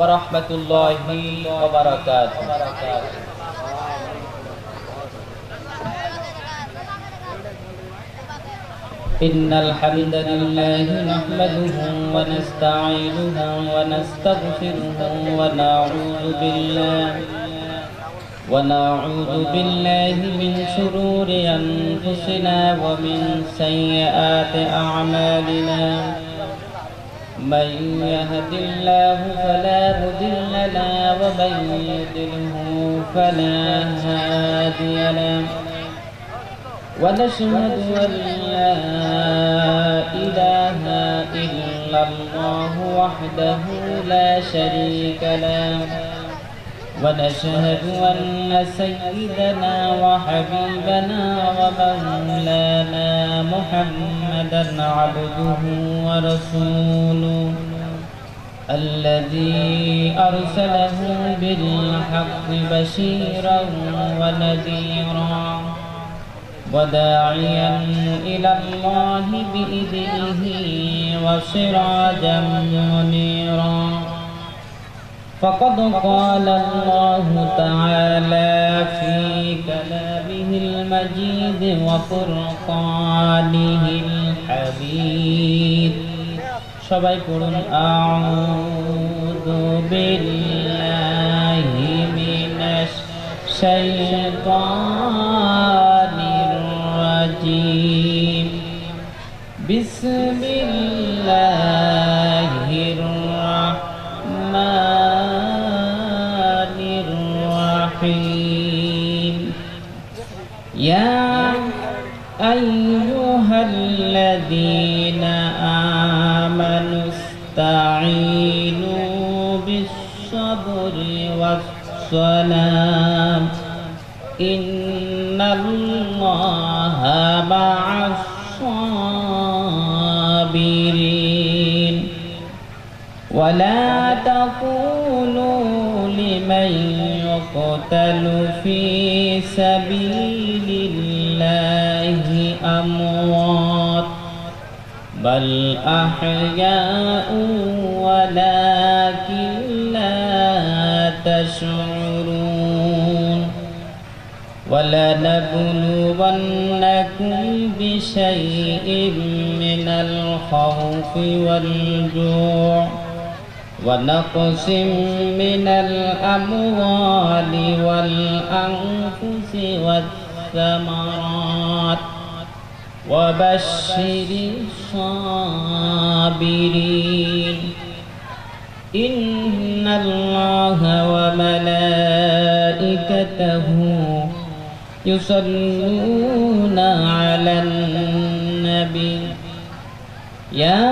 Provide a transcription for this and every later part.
ورحمة الله وبركاته. إن الحمد لله نحمده ونستعينه ونستغفره ونعوذ بالله من شرور أنفسنا ومن سيئات أعمالنا. من يهد الله فلا مضل له ومن يضلله فلا هادي له. ونشهد أن لا إله إلا الله وحده لا شريك له. ونشهد أن سيدنا وحبيبنا ومولانا محمدا عبده ورسوله الذي أرسله بالحق بشيرا ونذيرا وداعيا إلى الله بإذنه وسراجا منيرا. فقد قال الله تعالى في كلامه المجيد وفرقانه الحميد. সবাই পড়ুন আউযু বিল্লাহি মিনাশ শাইতানির রাজীম। বিসমিল্লাহির রাহমানির রহিম। ইয়া আইয়ুহাল্লাযীনা আমানু ইসতাঈনু বিস-সাবরি ওয়াস-সালাম ইন্নাল্লাহা মা'আস-সাবিরিন। ولا تقولوا لمن يقتل في سبيل الله أموات بل أحياء ولكن لا تشعرون. ولنبلونكم بشيء من الخوف والجوع ونقص من الأموال والأنفس والثمرات وبشر الصابرين. إن الله وملائكته يصلون على النبي يا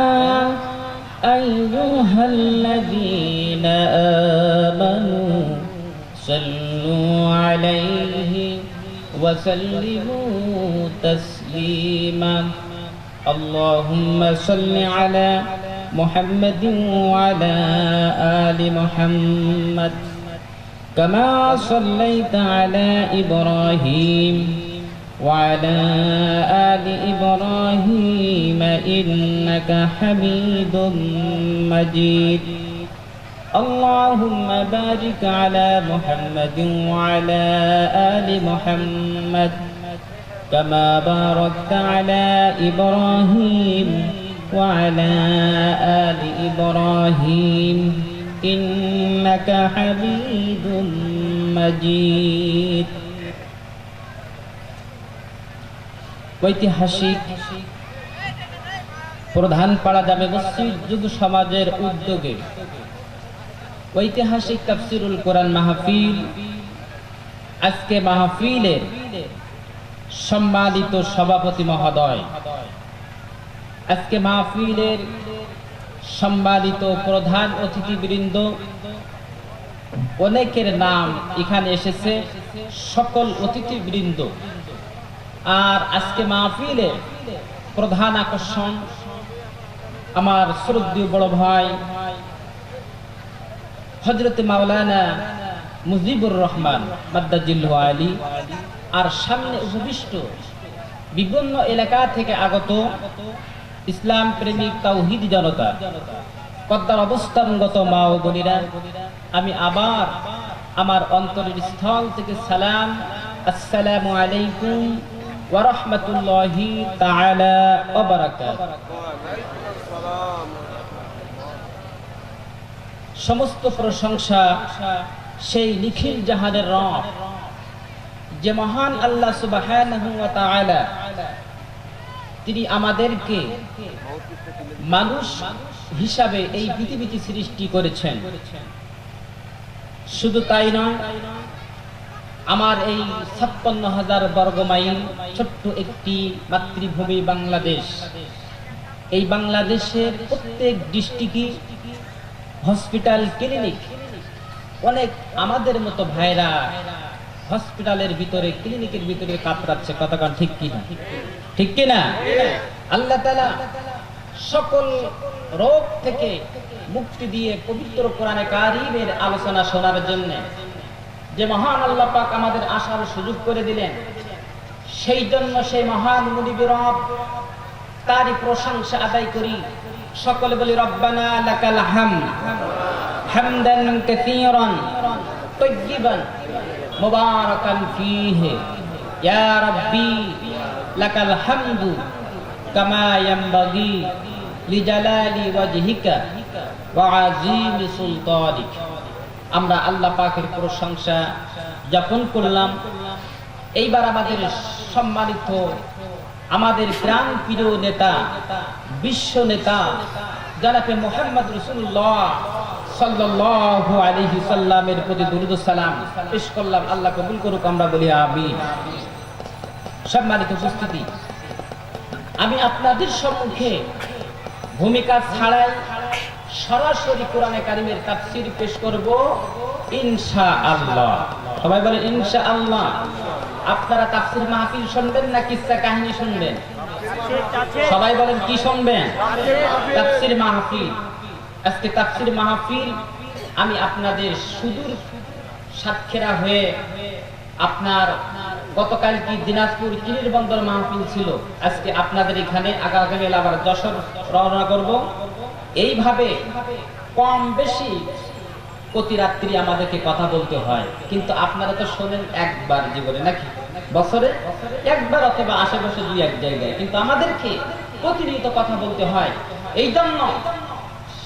أيها الذين آمنوا صلوا عليه وسلموا تسليما. اللهم صل على محمد وعلى آل محمد كما صليت على إبراهيم وعلى آل إبراهيم إنك حميد مجيد. اللهم بارك على محمد وعلى آل محمد كما باركت على إبراهيم وعلى آل إبراهيم إنك حميد مجيد. ঐতিহাসিক প্রধান পাড়া জামে মসজিদ যুব সমাজের উদ্যোগে ঐতিহাসিক তাফসিরুল কোরআন মাহফিল, আজকে মাহফিলের সম্মানিত সভাপতি মহোদয়, আজকে মাহফিলের সম্মানিত প্রধান অতিথিবৃন্দ, অনেকের নাম এখানে এসেছে, সকল অতিথিবৃন্দ। আর আজকে মাহফিলের প্রধান আকর্ষণ আমার শ্রদ্ধেয় বড় ভাই হযরতে মাওলানা মুজিবুর রহমান মাদ্দাজিল্লাহু আলী, আর সামনে উপবিষ্ট বিভিন্ন এলাকা থেকে আগত ইসলাম প্রেমিক তাওহীদ জনতা, পদ্মার অবস্থানগত মা ও বোনেরা, আমি আবার আমার অন্তরের স্থল থেকে সালাম, আসসালামু আলাইকুম ওয়া রাহমাতুল্লাহি তাআলা ওয়া বারাকাতুহু। সমস্ত প্রশংসা সেই নিখিল জাহানের রব, যে মহান আল্লাহ সুবহানাহু ওয়া তাআলা, তিনি আমাদেরকে মানুষ হিসাবে এই পৃথিবীতে সৃষ্টি করেছেন। শুধু তাই নয়, আমার এই ৫৬,০০০ বর্গমাইল ছোট্ট একটি মাতৃভূমি বাংলাদেশ, এই বাংলাদেশের প্রত্যেক ডিস্ট্রিক্টে হসপিটাল, ক্লিনিক, অনেক আমাদের মতো ভাইরা হসপিটালের ভিতরে, ক্লিনিকের ভিতরে কাতরাচ্ছে। কতক্ষণ ঠিক কিনা? ঠিক কিনা? আল্লাহ তাআলা সকল রোগ থেকে মুক্তি দিয়ে পবিত্র কোরআনে কারীমের আলোচনা শোনার জন্য যে মহান আল্লাহ পাক আমাদের আসার সুযোগ করে দিলেন, সেই জন্য সেই মহান মুনিবের রব, তারই প্রশংসা আদায় করি। সকলে বলি রব্বানা লাকাল হামদ হামদান কাসীরান তাইয়িবান মুবারাকান ফীহি ইয়া রাব্বি লাকাল হামদু কামা ইয়ানবাগি লিজালালি ওয়াজহিকা ওয়া আযীমি সুলতানিক। আমরা আল্লাহ পাকের প্রশংসা জ্ঞাপন করলাম। এইবার আমাদের সম্মানিত, আমাদের প্রাণ প্রিয় নেতা, বিশ্ব নেতা জনাবে মুহাম্মদ রাসূলুল্লাহ সাল্লাল্লাহু আলাইহি সাল্লামের প্রতি দরুদ ও সালাম পেশ করলাম। আল্লাহ কবুল করুক, আমরা বলি আমিন। সম্মানিত উপস্থিতি, আমি আপনাদের সম্মুখে ভূমিকা ছাড়াই সরাসরি কোরআনে কারীমের তাফসীর পেশ করব ইনশাআল্লাহ। সবাই বলেন ইনশাআল্লাহ। আপনারা তাফসীর মাহফিল শুনবেন না কিসসা কাহিনী শুনবেন? সবাই বলেন কি শুনবেন? তাফসীর মাহফিল। আজকে তাফসীর মাহফিল আমি আপনাদের সুদূর সাতক্ষীরা হয়ে, আপনার গতকাল কি দিনাজপুর কিলির বন্দর মাহফিল ছিল, আজকে আপনাদের এখানে, আগামী আবার যশোর রওনা করব। এইভাবে কম বেশি প্রতি রাত্রি আমাদেরকে কথা বলতে হয়, কিন্তু আপনারা তো শোনেন একবার জীবনে, নাকি বছরে একবার অথবা আশেপাশে দুই এক জায়গায়, কিন্তু আমাদেরকে প্রতিনিয়ত কথা বলতে হয়। এই জন্য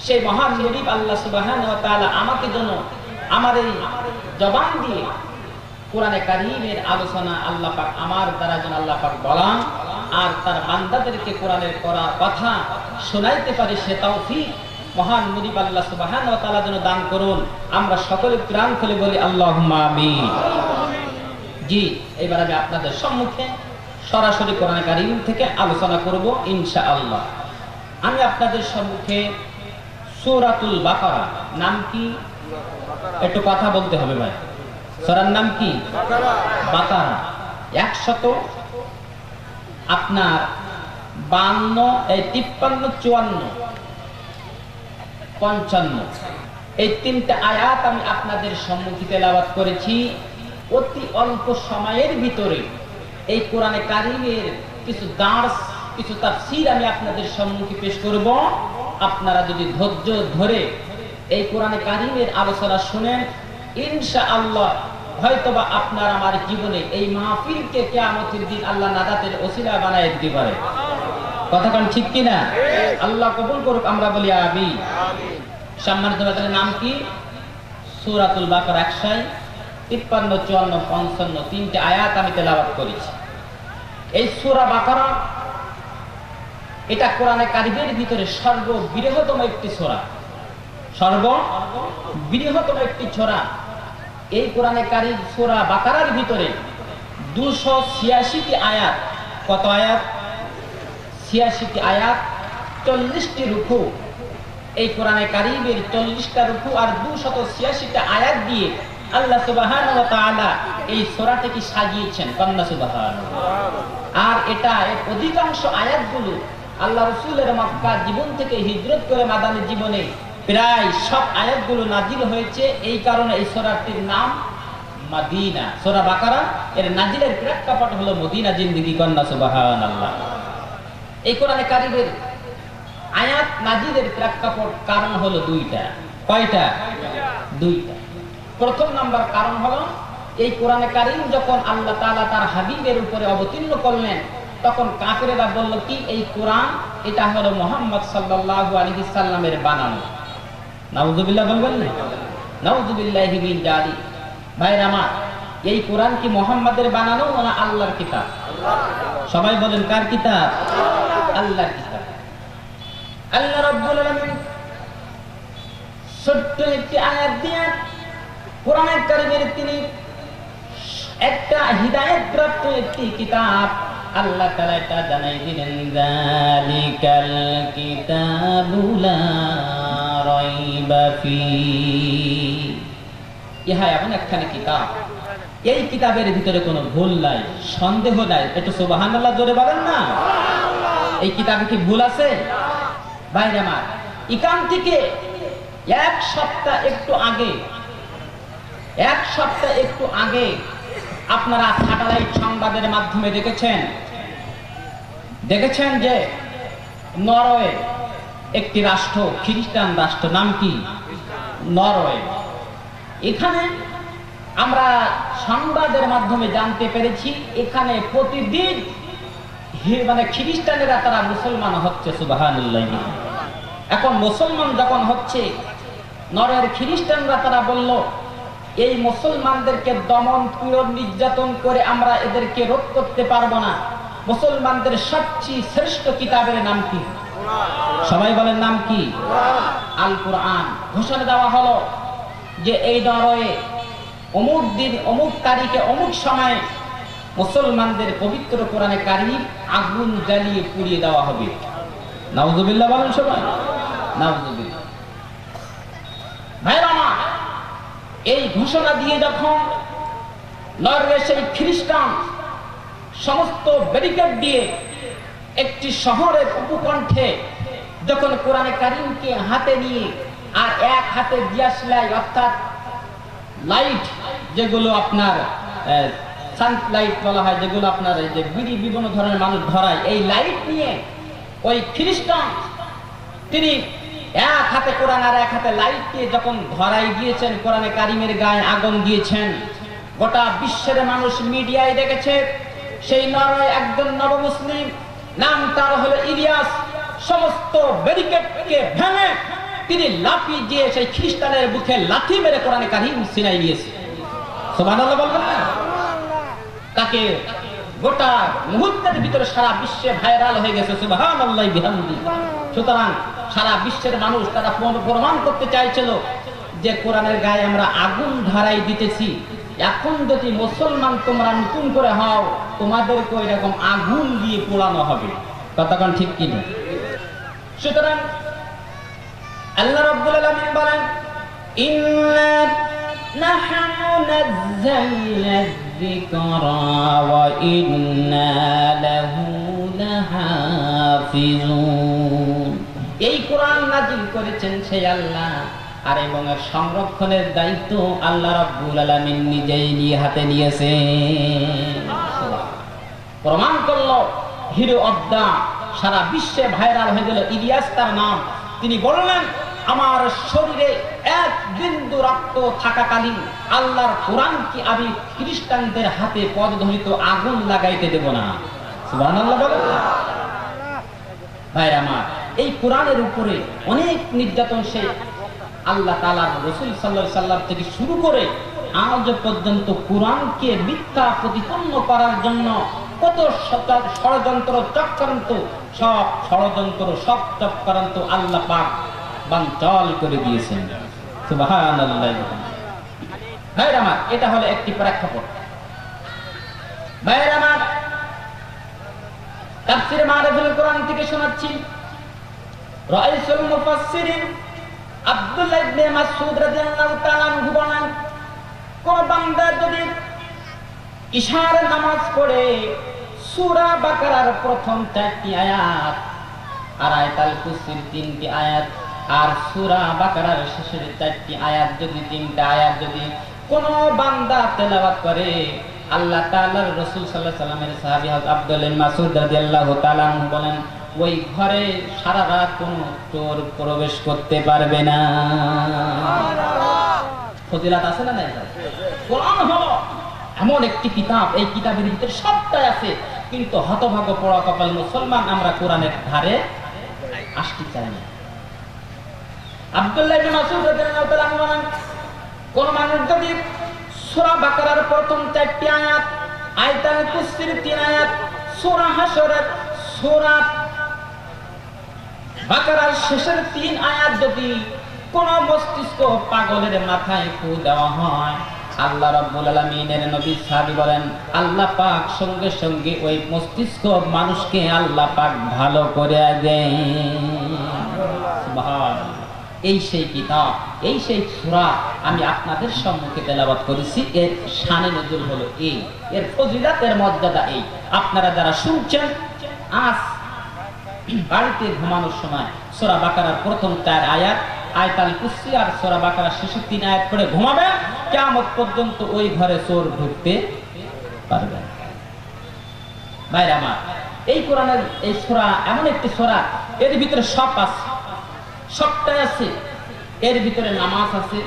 সেই মহান মুনিব আল্লাহ সুবহানাহু ওয়া তাআলা আমাকে যেন আমার এই জবান দিয়ে কোরআনে কারীমের আলোচনা আল্লাহ পাক আমার দ্বারা যেন আল্লাহ পাক বলান আর তার বান্দাদেরকে কোরআনের করা কথা শোনাইতে পারে, সে তৌফিক মহান মুনিব আল্লাহ সুবহানাহু ওয়া তাআলা যেন দান করুন। আমরা সকলে প্রাণ খুলে বলি আল্লাহুম্মা আমিন। জি, এবার আমি আপনাদের সম্মুখে সরাসরি কোরআনে কারীম থেকে আলোচনা করব ইনশাআল্লাহ। আমি আপনাদের সম্মুখে সূরাতুল বাকারা, নাম কি? একটু কথা বলতে হবে ভাই। সূরার নাম কি? বাকারা। 100 আপনার 52, 53, 54, 55 এই তিনটা আয়াত আমি আপনাদের সম্মুখে তেলাওয়াত করেছি। অতি অল্প সময়ের ভিতরে এই কোরআনে কারীমের কিছু দার্স, কিছু তাফসীর আমি আপনাদের সম্মুখে পেশ করব। আপনারা যদি ধৈর্য ধরে এই কোরআনে কারীমের আলোচনা শুনেন, ইনশাআল্লাহ হয়তোবা আপনার আমার জীবনে এই মাহফিলকে কিয়ামতের দিন আল্লাহ নাজাতের ওসিলা বানায় দিতে পারে। কথাটা ঠিক কিনা? আল্লাহ কবুল করুক, আমরা বলি আমিন। সম্মানিত ভাইদের নাম কি? সূরাতুল বাকারা 153, 54, 55 তিনটে আয়াত আমি তেলাওয়াত করেছি। এই সূরা বাকারা এটা কোরআনে কারীমের ভিতরে সর্ববৃহত্তম একটি সূরা, সর্ববৃহত্তম একটি সূরা। এই কোরআনে কারীম সূরা বাকারার ভিতরে 286টি আয়াত। কত আয়াত? 86টি আয়াত, 40টি রুকু। এই কোরআনে কারীমের 40টা রুকু আর 286টা আয়াত দিয়ে আল্লাহ সুবহানাহু ওয়া তাআলা এই সূরাটাকে সাজিয়েছেন। কন্না সুবহানাল্লাহ। আর এটা এর অধিকাংশ আয়াতগুলো আল্লাহ রাসূলের মক্কা জীবন থেকে হিজরত করে মাদানী জীবনে প্রায় সব আয়াতগুলো নাজিল হয়েছে। এই কারণে এই সূরাটির নাম মদিনা। সূরা বাকারা এর নাজিলের প্রেক্ষাপট হলো মদিনা জিন্দেগি। কন্না সুবহানাল্লাহ। এই কোরআনে কারীমের আয়াত নাজিলের প্রেক্ষাপট কারণ হলো দুইটা। কয়টা? দুইটা। প্রথম নাম্বার কারণ হলো এই কোরআনে কারীম যখন আল্লাহ তাআলা তার হাবিবের উপরে অবতীর্ণ করলেন, তখন কাফেরেরা বলল কি এই কোরআন এটা হলো মুহাম্মদ সাল্লাল্লাহু আলাইহি সাল্লামের বানানো। নাউযুবিল্লাহ বলবেন না? নাউযুবিল্লাহি মিন যালিক। ভাইরা আমার, এই কোরআন কি মুহাম্মাদের বানানো না আল্লাহর কিতাব? সবাই বলেন কার কিতাব? আল্লাহর কিতাব। আল্লাহ রাব্বুল আলামিন ছোট্ট একটি আয়াত দিয়ে কোরআনের কারীমের তিনি একটা হিদায়াত প্রাপ্ত একটি কিতাব আল্লাহ তাআলা এটা জানাই দিলেন, যালিকাল কিতাবু লা রাইবা ফীহি। ইহা এমন একখানি কিতাব, এই কিতাবের ভিতরে কোনো ভুল নাই, সন্দেহ নাই। একটু সুবহানাল্লাহ জোরে বলেন না। এই কিতাবে কি ভুল আছে? ভাইরা আমার, এখান থেকে এক সপ্তাহ একটু আগে আপনারা স্যাটেলাইট সংবাদের মাধ্যমে দেখেছেন যে নরওয়ে একটি রাষ্ট্র, খ্রিস্টান রাষ্ট্র, নাম কি? নরওয়ে। এখানে আমরা সংবাদের মাধ্যমে জানতে পেরেছি এখানে প্রতিদিন মানে খ্রিস্টানেরা তারা মুসলমান হচ্ছে। সুবহানাল্লাহ। এখন মুসলমান যখন হচ্ছে, নরওয়ের খ্রিস্টানরা তারা বলল এই মুসলমানদেরকে দমন পীড়ন নির্যাতন করে আমরা এদেরকে রোধ করতে পারবো না। মুসলমানদের সবচেয়ে শ্রেষ্ঠ কিতাবের নাম কি? সবাই বলেন নাম কি? আল কোরআন। ঘোষণা দেওয়া হলো যে এই নরওয়ে অমুক দিন অমুক তারিখে অমুক সময়ে মুসলমানদের পবিত্র কোরআনে কারীম আগুন জ্বালিয়ে পুড়িয়ে দেওয়া হবে। নাউযুবিল্লাহ বলেন সবাই, নাউযুবিল্লাহ। ভাইরা আমার, এই ঘোষণা দিয়ে যখন নরওয়ে সেই খ্রিস্টান সমস্ত ব্যারিকেড দিয়ে একটি শহরের উপকণ্ঠে যখন কোরআনে কারীমকে হাতে নিয়ে আর এক হাতে দিয়াশলাই অর্থাৎ লাইট, যেগুলো আপনার সানলাইট বলা হয়, যেগুলো আপনার এই যে বিড়ি বিভিন্ন ধরনের মানুষ ধরায়, এই লাইট নিয়ে ওই খ্রিস্টান তিনি এক হাতে কোরআন আর এক হাতে লাইট দিয়ে যখন ধরাই দিয়েছেন, কোরআনে কারীমের গায়ে আগুন দিয়েছেন, গোটা বিশ্বের মানুষ মিডিয়ায় দেখেছে। সেই নরওয়ে একজন নবমুসলিম, নাম তার হলো ইলিয়াস, সমস্ত ব্যারিকেডকে ভেঙে তিনি লাফি দিয়ে সেই খ্রিস্টানের বুকে লাথি মেরে কোরআনে কারীম ছিনাই নিয়েছে। সুবহানাল্লাহ বলবেন না? তাকে গোটা মুহূর্তের ভিতরে সারা বিশ্বে ভাইরাল হয়ে গেছে। সুবহানাল্লাহি বিহামদি। সুতরাং সারা বিশ্বের মানুষ তারা প্রমাণ করতে চাইছিল যে কোরআনের গায়ে আমরা আগুন ধরাই দিতেছি, এখন যদি মুসলমান তোমরা নতুন করে হও তোমাদেরকে এরকম আগুন দিয়ে পোড়ানো হবে। কতক্ষণ ঠিক কিনা? সুতরাং আল্লাহ রাব্বুল আলামিন বলেন, ইন্না নাহনু নাযালনা যিকরা ওয়া ইন্না লাহু লাহাফিজুন। এই কোরআন নাযিল করেছেন সেই আল্লাহ, আর এবং এর সংরক্ষণের দায়িত্ব আল্লাহ রাব্বুল আলামিন নিজেই নিয়ে হাতে নিয়েছেন। প্রমাণ করলো হিরো অদ্দা সারা বিশ্বে ভাইরাল হয়ে গেল। ইলিয়াস তার নাম। তিনি বললেন, আমার শরীরে এক বিন্দু রক্ত থাকাকালীন আল্লাহর কোরআন কি আমি খ্রিস্টানদের হাতে পদধরিত আগুন লাগাইতে দেব না। সুবহানাল্লাহ বলেন। ভাইরা আমার, এই কোরআনের উপরে অনেক নির্যাতন সে আল্লাহ তাআলার রাসূল সাল্লাল্লাহু আলাইহি সাল্লাম থেকে শুরু করে আজ পর্যন্ত কোরআনকে মিথ্যা প্রতিপন্ন করার জন্য কত ষড়যন্ত্র চক্রান্ত, সব ষড়যন্ত্র সব চক্রান্ত আল্লাহ পাক বানচাল করে দিয়েছেন। সুবহানাল্লাহ। ভাইরা আমার, এটা হলো একটি প্রেক্ষাপট। ভাইরা আমার, তাফসীর মারিফুল কোরআন থেকে শোনাচ্ছি, রাইসুল মুফাসসিরিন আব্দুল্লাহ ইবনে মাসউদ রাদিয়াল্লাহু তাআলা আনহু বলেন, কোন বান্দা যদি ইশার নামাজ পড়ে সূরা বাকারার প্রথম 4টি আয়াত আর আয়াতুল কুরসির 3টি আয়াত আর সূরা বাকারার শেষের 4টি আয়াত যদি 3টা আয়াত যদি কোন বান্দা তেলাওয়াত করে, আল্লাহ তাআলার রাসূল সাল্লাল্লাহু আলাইহি সাল্লামের সাহাবী হযরত আব্দুল্লাহ ইবনে মাসউদ রাদিয়াল্লাহু তাআলা আনহু বলেন, ওই ঘরে সারা রাত কোনো চোর প্রবেশ করতে পারবে না। ফজিলাত আছে না নাই? কোরআন হলো এমন একটি কিতাব, এই কিতাবের ভিতরে সবটাই আছে, কিন্তু হতভাগ্য পড়া কপাল মুসলমান আমরা কোরআনের ধারে আসতে চাই না। আব্দুল্লাহ ইবনে মাসউদ রাদিয়াল্লাহু তাআলা বলেন, কোন মানুষ যদি সূরা বাকারার প্রথম 4টি আয়াত, আয়াতুল কুরসির 3 আয়াত, সূরা হাশরের, সূরা বাকারার শেষের 3 আয়াত যদি কোন মস্তিষ্ক পাগলের মাথায় ফু দেওয়া হয়, আল্লাহ রাব্বুল আলামিনের নবী সাহাবী বলেন আল্লাহ পাক সঙ্গে সঙ্গে ওই মস্তিষ্ক মানুষকে আল্লাহ পাক ভালো করে দেন। সুবহানাল্লাহ। এই সেই কিতাব, এই সেই সূরা আমি আপনাদের সম্মুখে তেলাওয়াত করেছি। এর শানে নজুল হলো এই, এর ফজিলত, এর মর্যাদা এই। আপনারা যারা শুনছেন, আজ বাড়িতে ঘুমানোর সময় সূরা বাকারার প্রথম 4 আয়াত, আয়াতুল কুরসি আর সূরা বাকারার শেষের 3 আয়াত পড়ে ঘুমাবেন, কিয়ামত পর্যন্ত ওই ঘরে চোর ঢুকতে পারবে না। ভাইরা আমার, এই কোরআনের এই সূরা এমন একটি সূরা, এর ভিতরে সব আছে, সবটাই আছে। এর ভিতরে নামাজ আছে,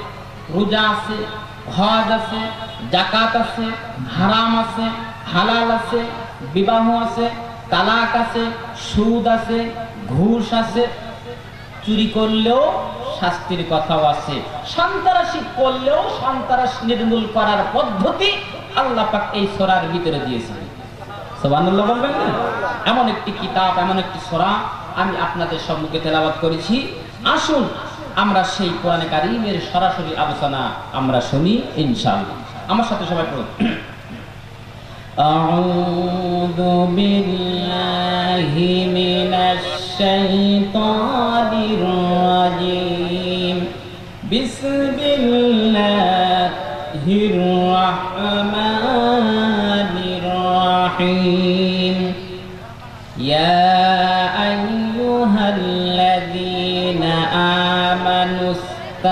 রোজা আছে, হজ আছে, যাকাত আছে, হারাম আছে, হালাল আছে, বিবাহ আছে, তালাক আছে, সুদ আছে, ঘুষ আছে, চুরি করলেও শাস্তির কথাও আছে, সন্ত্রাসী করলেও সন্ত্রাস নির্মূল করার পদ্ধতি আল্লাহ পাক এই সূরার ভিতরে দিয়েছেন। সুবহানাল্লাহ বলবেন না? এমন একটি কিতাব, এমন একটি সূরা আমি আপনাদের সম্মুখে তেলাওয়াত করেছি। আসুন আমরা সেই কোরআনে কারীমের সরাসরি আলোচনা আমরা শুনি ইনশাআল্লাহ। আমার সাথে সবাই পড়ুন। আউযু বিল্লাহি মিনাশ শাইতানির রাজীম। বিসমিল্লাহির রাহমানির রাহিম। ইয়া আইয়ুহাল্লাযীনা আমানুস্তাঈনু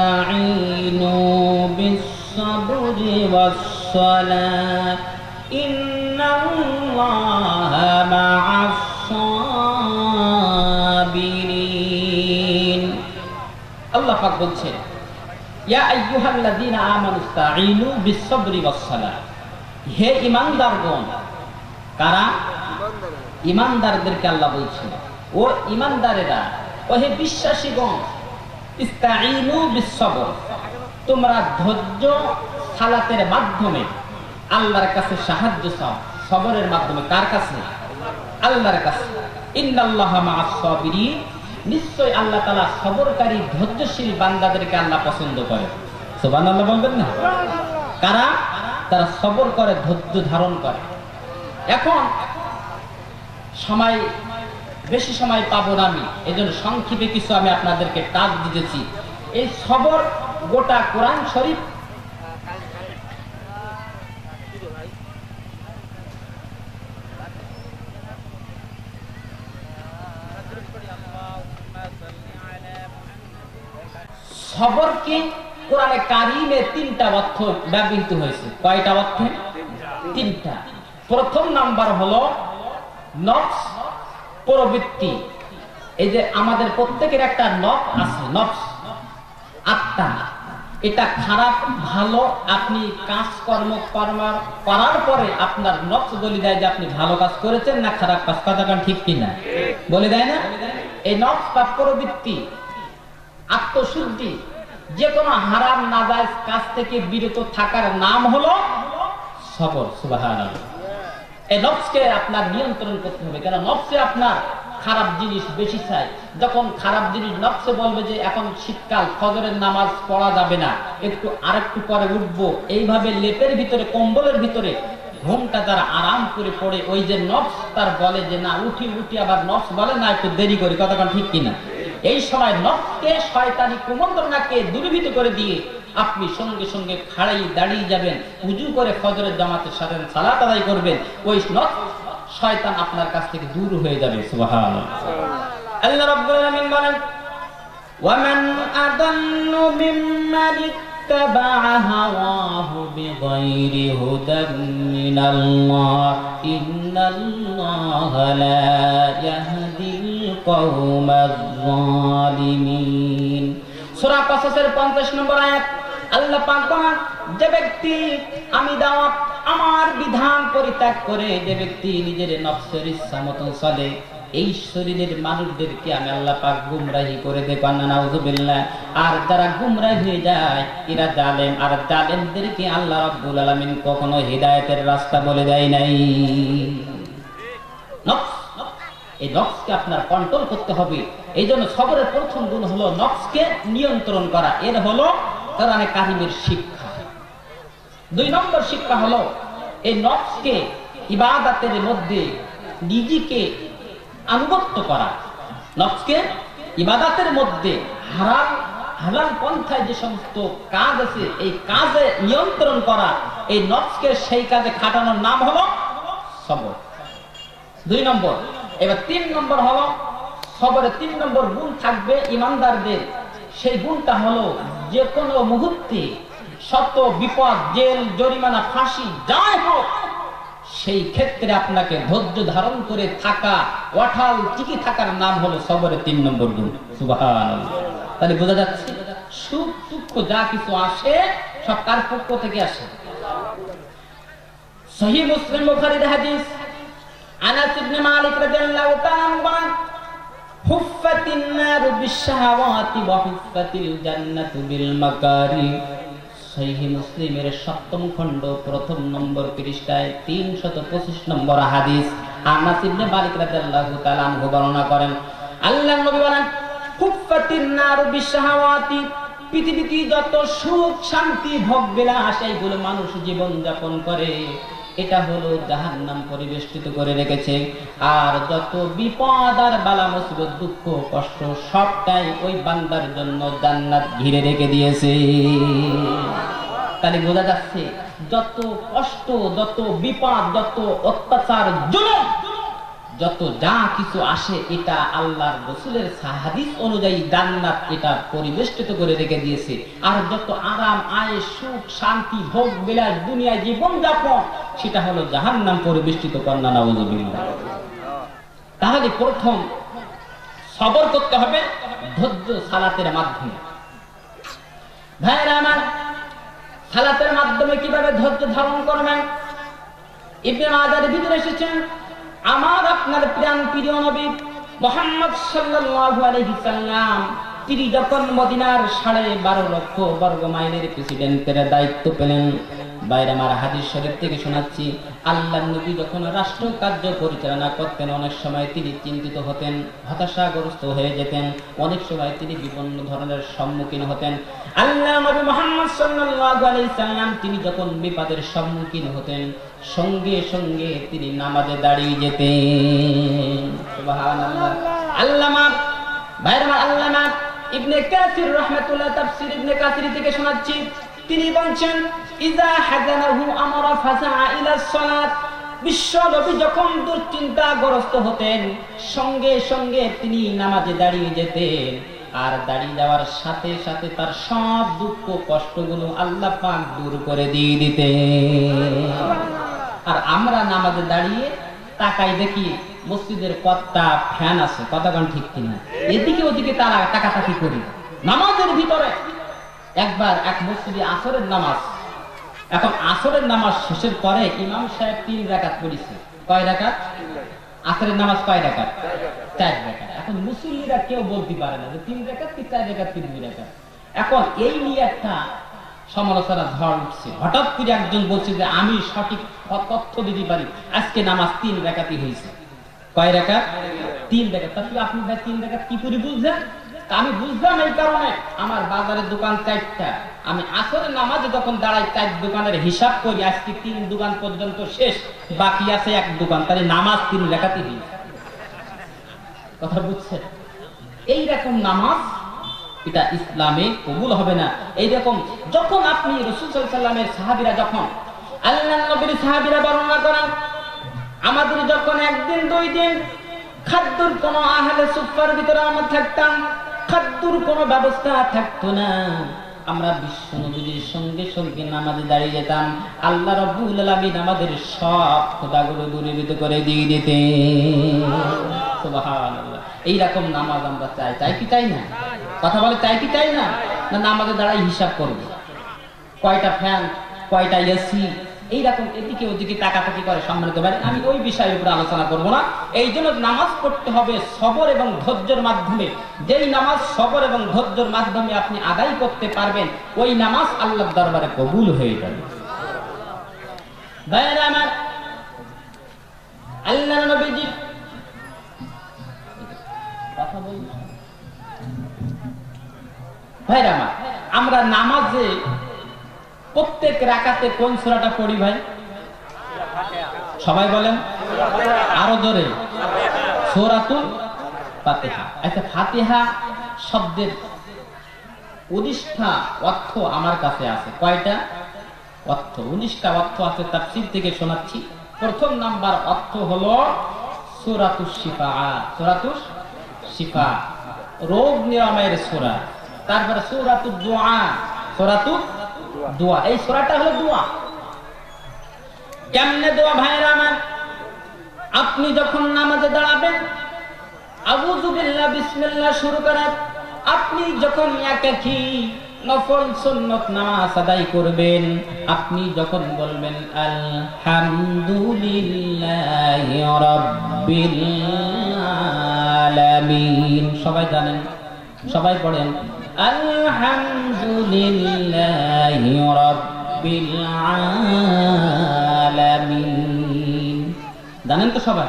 বিস-সাবরি ওয়াস-সালাহ ইন্নাল্লাহা মা'আস-সাবিরিন। আল্লাহ পাক বলছেন, ইয়া আইয়ুহাল্লাযীনা আমানুস্তাঈনু বিস-সাবরি ওয়াস-সালাহ। হে ঈমানদারগণ। কারা? ঈমানদারদেরকে আল্লাহ বলছেন, ও ঈমানদারেরা, ও হে বিশ্বাসীগণ, ইস্তাঈনু বিস-সাবর, তোমরা ধৈর্য সালাতের মাধ্যমে আল্লাহর কাছে সাহায্য চাও। সবরের মাধ্যমে কার কাছে? আল্লাহর কাছে। ইন্নাল্লাহা মা'আস-সাবিরিন, নিশ্চয় আল্লাহ তাআলা সবরকারী ধৈর্যশীল বান্দাদেরকে আল্লাহ পছন্দ করে। সুবহানাল্লাহ বলবেন না? কারা? তারা সবর করে, ধৈর্য ধারণ করে। এখন সময় বেশি সময় পাবো না আমি, এজন্য সংক্ষেপে কিছু আমি আপনাদেরকে টাচ দিতেছি। এই সবর গোটা কোরআন শরীফ সবরকে কোরআনে কারীমে 3টা অর্থ ব্যবহৃত হয়েছে। কয়টা অর্থ? 3টা। প্রথম নাম্বার হলো নফস, প্রবৃত্তি। এই যে আমাদের প্রত্যেকের একটা নফস আছে, নফস, আত্মা। এটা খারাপ ভালো, আপনি কাজকর্ম করার পরে আপনার নফস বলে দেয় যে আপনি ভালো কাজ করেছেন না খারাপ কাজ। কথাটা ঠিক কিনা? বলে দেয় না? এই নফস বা প্রবৃত্তি, আত্মশুদ্ধি, যে কোনো হারাম নাজায়েজ কাজ থেকে বিরত থাকার নাম হলো সবর। সুবহানাল্লাহ। এই নফসকে আপনার নিয়ন্ত্রণ করতে হবে, কারণ নফসে আপনার খারাপ জিনিস বেশি চাই। যখন খারাপ জিনিস নফসে বলবে যে এখন শীতকাল, ফজরের নামাজ পড়া যাবে না, একটু আরেকটু পরে উঠবো, এইভাবে লেপের ভিতরে, কম্বলের ভিতরে ঘুমটা যারা আরাম করে পড়ে, ওই যে নফস তার বলে যে না উঠি, আবার নফস বলে না একটু দেরি করি। কথাটা ঠিক কিনা? এই সময় নফসকে, শয়তানি কুমন্ত্রণাকে দূরীভূত করে দিয়ে আপনি সঙ্গে সঙ্গে খাড়াই দাঁড়িয়ে যাবেন, উজু করে ফজরের জামাতের সাথে সালাত আদায় করবেন। ওই নফস, শয়তান আপনার কাছ থেকে দূর হয়ে যাবে। সুবহানাল্লাহ। আল্লাহ রাব্বুল আলামিন বলেন, ওয়া মান আদাল্লু মিম্মান ইত্তাবা'a হাওয়াহু বিগাইরি হুদান মিনাল্লাহ ইন্নাল্লাহা লা ইয়াহদিল القوم الظالمين সূরা কসসের 50 নম্বর আয়াত আল্লাহ পাক বলেন যে ব্যক্তি আমি দাওয়াত আমার বিধান পরিত্যাগ করে যে ব্যক্তি নিজের নফসের ইচ্ছা মতো চলে এই শরীরের মানুষদেরকে আমি আল্লাহ পাক গুমরাহি করে দেব না নাউযুবিল্লাহ আর যারা গুমরাহি হয়ে যায় এরা জালেম আর জালেমদেরকে আল্লাহ রাব্বুল আলামিন কখনো হিদায়াতের রাস্তা বলে দেয় নাই নফস এই নফসকে আপনার কন্ট্রোল করতে হবে এইজন্য সবরের প্রথম গুণ হলো নফসকে নিয়ন্ত্রণ করা এর হলো কোরআনে কারিমের শিক্ষা দুই নম্বর শিক্ষা হলো এই নফসকে ইবাদতের মধ্যে নিজেকে আনুগত্য করা নফসকে ইবাদতের মধ্যে হালাল পন্থায় যে সমস্ত কাজ আছে এই কাজে নিয়ন্ত্রণ করা এই নফসকে সেই কাজে খাটানোর নাম হলো সবর দুই নম্বর এবার তিন নম্বর হলো সবরে তিন নম্বর গুণ থাকবে ইমানদারদের সেই গুণটা হলো যে কোনো মুহূর্তে শত বিপদ জেল জরিমানা ফাঁসি যাই হোক সেই ক্ষেত্রে আপনাকে ধৈর্য ধারণ করে থাকা ওঠাল টিকে থাকার নাম হলো সবরের তিন নম্বর গুণ সুবহানাল্লাহ তাহলে বোঝা যাচ্ছে সুখ দুঃখ যা কিছু আসে সব কার পক্ষ থেকে আসে সহিহ মুসলিম বুখারীর হাদিস আনাস ইবনে মালিক রাদিয়াল্লাহু তাআলা বলেন হুফফাতিন নারু বিশ-শাহাওয়াতি ওয়া হুফফাতিল জান্নাতু বিল মাকারি সহিহ মুসলিমের 7ম খণ্ড প্রথম নম্বর পৃষ্ঠায় 325 নম্বর হাদিস আনাস ইবনে মালিক রাদিয়াল্লাহু তাআলা আনহু বর্ণনা করেন আল্লাহর নবী বলেন হুফফাতিন নারু বিশ-শাহাওয়াতি পৃথিবীতে যত সুখ শান্তি ভোগ বিলাস এইগুলো মানুষ জীবন যাপন করে এটা হলো জাহান্নাম পরিবেষ্টিত করে রেখেছে আর যত বিপদ আর বালা মুসিবত দুঃখ কষ্ট সবটাই ওই বান্দার জন্য জান্নাত ঘিরে রেখে দিয়েছে তাহলে বোঝা যাচ্ছে যত কষ্ট যত বিপদ যত অত্যাচার জুলুম যত যা কিছু আসে এটা আল্লাহর রাসূলের হাদিস অনুযায়ী জান্নাত এটা পরিবেষ্টিত করে রেখে দিয়েছে আর যত আরাম আয়েশ সুখ শান্তি ভোগ বিলাস দুনিয়ায় জীবন যাপন সেটা হলো জাহান্নাম পরিবেষ্টিত করনা নাউযুবিল্লাহ তাহলে প্রথম সবর করতে হবে ধৈর্য সালাতের মাধ্যমে ভাইরা আমার সালাতের মাধ্যমে কিভাবে ধৈর্য ধারণ করবেন ইবনে মাজাহের ভিতরে এসেছেন আমার আপনার প্রিয় নবী মুহাম্মদ সাল্লাল্লাহু আলাইহি সাল্লাম তিনি যখন মদিনার 12.5 লক্ষ বর্গ মাইলের প্রেসিডেন্টের দায়িত্ব পেলেন বাইরে আমার হাদিস শরীফ থেকে শোনাচ্ছি আল্লাহর নবী যখন রাষ্ট্র কার্য পরিচালনা করতেন অনেক সময় তিনি চিন্তিত হতেন হতাশাগ্রস্ত হয়ে যেতেন অনেক সময় তিনি বিভিন্ন ধরনের সম্মুখীন হতেন আল্লাহর নবী মুহাম্মদ সাল্লাল্লাহু আলাইহি সাল্লাম তিনি যখন বিপদের সম্মুখীন হতেন সঙ্গে সঙ্গে তিনি নামাজে দাঁড়িয়ে যেতেন সুবহানাল্লাহ আল্লামা ভাইরা আল্লামা ইবনে কাসির রাহমাতুল্লাহ তাফসীর ইবনে কাসির থেকে শোনাচ্ছি তিনি বলেন ইজা হাজানাহু আমারা ফাসা ইলা সালাত বিশ্বনবী যখন দুশ্চিন্তাগ্রস্ত হতেন সঙ্গে সঙ্গে তিনি নামাজে দাঁড়িয়ে যেতেন আর দাঁড়িয়ে যাওয়ার সাথে সাথে তার সব দুঃখ কষ্টগুলো আল্লাহ পাক দূর করে দিয়ে দিতেন আর আমরা নামাজে দাঁড়িয়ে তাকাই দেখি মসজিদের কতটা ফ্যান আছে কতক্ষণ ঠিক কিনা এদিকে ওদিকে তারা তাকাতাকি করি নামাজের ভিতরে একবার এক মসজিদে আসরের নামাজ এখন আসরের নামাজ শেষের পরে ইমাম সাহেব 3 রাকাত পড়েছে কয় রাকাত আসরের নামাজ কয় রাকাত 4 রাকাত এখন মুসল্লিরা কেউ বলতে পারে না যে 3 রাকাত কি 4 রাকাত কি 2 রাকাত এখন এই নিয়ে একটা সমালোচনা ঝড় উঠছে হঠাৎ করে একজন বলছে যে আমি সঠিক তথ্য দিতে পারি আজকে নামাজ 3 রাকাতই হয়েছে কয় রাকাত 3 রাকাত তাহলে আপনি ভাই 3 রাকাত কি করে বুঝলেন আমি বুঝলাম এই কারণে আমার বাজারের দোকান 4টা আমি আসরের নামাজে যখন দাঁড়াই 4 দোকানের হিসাব করি আজকে 3 দোকান পর্যন্ত শেষ বাকি আছে 1 দোকান তাহলে নামাজ 3 রাকাতই হয়েছে কথা বুঝছেন এই রকম নামাজ এটা ইসলামে কবুল হবে না এই রকম যখন আপনি রাসূল সাল্লাল্লাহু আলাইহি ওয়াসাল্লামের সাহাবীরা যখন আল্লাহর নবীর সাহাবীরা বর্ণনা করেন আমাদের যখন একদিন 2 দিন খাদ্যর কোনো আহলে সুফার ভিতরে আমরা থাকতাম খাদ্যর কোনো ব্যবস্থা থাকতো না আমরা বিশ্ব নবীর সঙ্গে সঙ্গে নামাজে দাঁড়িয়ে যেতাম আল্লাহ রাব্বুল আলামিন আমাদের সব খোদাগুলো দূরীভূত করে দিয়ে দিতেন সুবহানাল্লাহ এইরকম নামাজ আমরা চাই, চাই কি চাই না? কথা বলে চাই কি চাই না? না নামাজের দ্বারাই হিসাব করবে, কয়টা ফ্যান, কয়টা এসি, এইরকম এদিকে ওদিকে তাকাতাকি করে। সম্মানিত ভাই, আমি ওই বিষয়ের উপরে আলোচনা করব না। এই জন্য নামাজ পড়তে হবে সবর এবং ধৈর্যের মাধ্যমে। যেই নামাজ সবর এবং ধৈর্যের মাধ্যমে আপনি আদায় করতে পারবেন, ওই নামাজ আল্লাহর দরবারে কবুল হয়ে যাবে। ভাইরা আমার, আল্লাহর নবীজি কথা বলুন। ভাইরা আমার, আমরা নামাজে প্রত্যেক রাকাতে কোন সূরাটা পড়ি ভাই? সবাই বলেন আরো জোরে, সূরাতুল ফাতিহা। আচ্ছা, ফাতিহা শব্দের 19টা অর্থ আমার কাছে আছে। কয়টা অর্থ? 19টা অর্থ আছে, তাফসীর থেকে শোনাচ্ছি। প্রথম নাম্বার অর্থ হলো সূরাতুশ শিফা। সূরাতুশ শিফা রোগ নিরাময়ের সূরা। তারপরে সূরাতুদ দুআ, সূরাতুদ দোয়া। এই সূরাটা হলো দোয়া। কেমনে দোয়া ভাইরা আমার? আপনি যখন নামাজে দাঁড়াবেন, আউযু বিল্লাহ বিসমিল্লাহ শুরু করেন। আপনি যখন একাকী নফল সুন্নাত নামাজ আদায় করবেন, আপনি যখন বলবেন আলহামদুলিল্লাহি রাব্বিল আলামিন, সবাই জানেন, সবাই পড়েন আলহামদুলিল্লাহি রাব্বিল আলামিন, জানেন তো সবাই?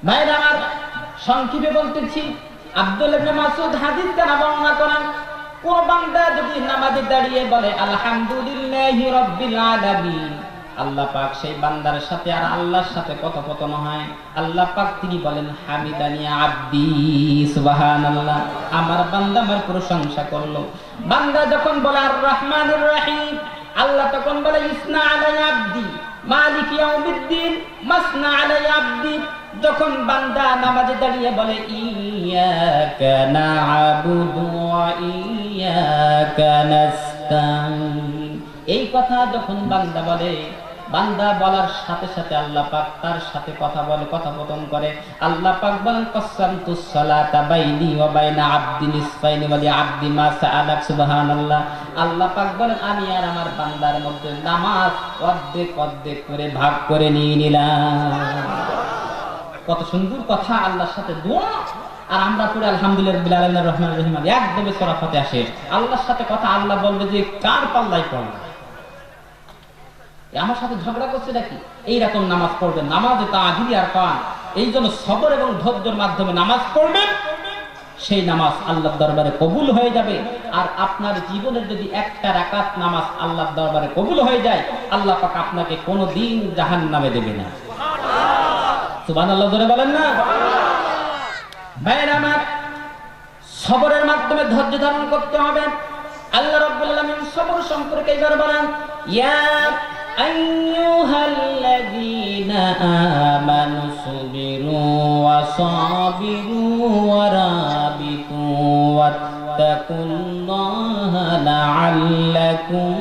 ভাইরা আমার, সংক্ষেপে বলতেছি। আব্দুল্লাহ ইবনে মাসউদ হাদিস দ্বারা বর্ণনা করেন, কোন বান্দা যদি নামাজে দাঁড়িয়ে বলে আলহামদুলিল্লাহি রাব্বিল আলামিন, আল্লাহ পাক সেই বান্দার সাথে আর আল্লাহর সাথে কথোপকথন হয়। আল্লাহ পাক তিনি বলেন হামিদানি আব্দি, সুবহানাল্লাহ, আমার বান্দা আমার প্রশংসা করলো। বান্দা যখন বলে আর রহমানুর রহিম, আল্লাহ তখন বলে ইসনা আলাই আব্দি মালিক ইয়াউমিদ্দিন মাসনা আলাই আব্দি। যখন বান্দা নামাজে দাঁড়িয়ে বলে ইয়াকা না'বুদু ওয়া ইয়াকা নাস্তাঈন, এই কথা যখন বান্দা বলে, বান্দা বলার সাথে সাথে আল্লাহ পাক তার সাথে কথা বলে, কথোপকথন করে। আল্লাহ পাক বলেন কাসসামতুস সালাতা বাইনি ওয়া বাইনা আবদি নিসফাইনি ওয়া লিআবদি মা সাআলাক, সুবহানাল্লাহ। আল্লাহ পাক বলেন আমি আর আমার বান্দার মধ্যে নামাজ অর্ধেক অর্ধেক করে ভাগ করে নিয়ে নিলাম। কত সুন্দর কথা, আল্লাহর সাথে দোয়া। আর আমরা পড়ে আলহামদুলিল্লাহ রাব্বিল আলামিন রহমানির রহিম, একদমই সূরা ফাতিহা শেষ। আল্লাহর সাথে কথা, আল্লাহ বলবে যে কার পাল্লায় পড়ল, আমার সাথে ঝগড়া করছে নাকি? এইরকম নামাজ পড়বেন। নামাজে তাআজিল আর কান, এই জন্য সবর এবং ধৈর্যের মাধ্যমে নামাজ পড়বেন, সেই নামাজ আল্লাহর দরবারে কবুল হয়ে যাবে। আর আপনার জীবনের যদি একটা রাকাত নামাজ আল্লাহর দরবারে কবুল হয়ে যায়, আল্লাহ পাক আপনাকে কোনোদিন জাহান্নামে দেবে না। সুবহানাল্লাহ জোরে বলেন না? ভাইরা আমার, সবরের মাধ্যমে ধৈর্য ধারণ করতে হবে। আল্লাহ রাব্বুল আলামিন সবর সম্পর্কে এবার বলেন ইয়া আইয়ুহাল্লাযীনা আমানু সুবিরু ওয়া সাবিরু ওয়া রাবিতু ওয়াত্তাকুল্লাহা লাআল্লাকুম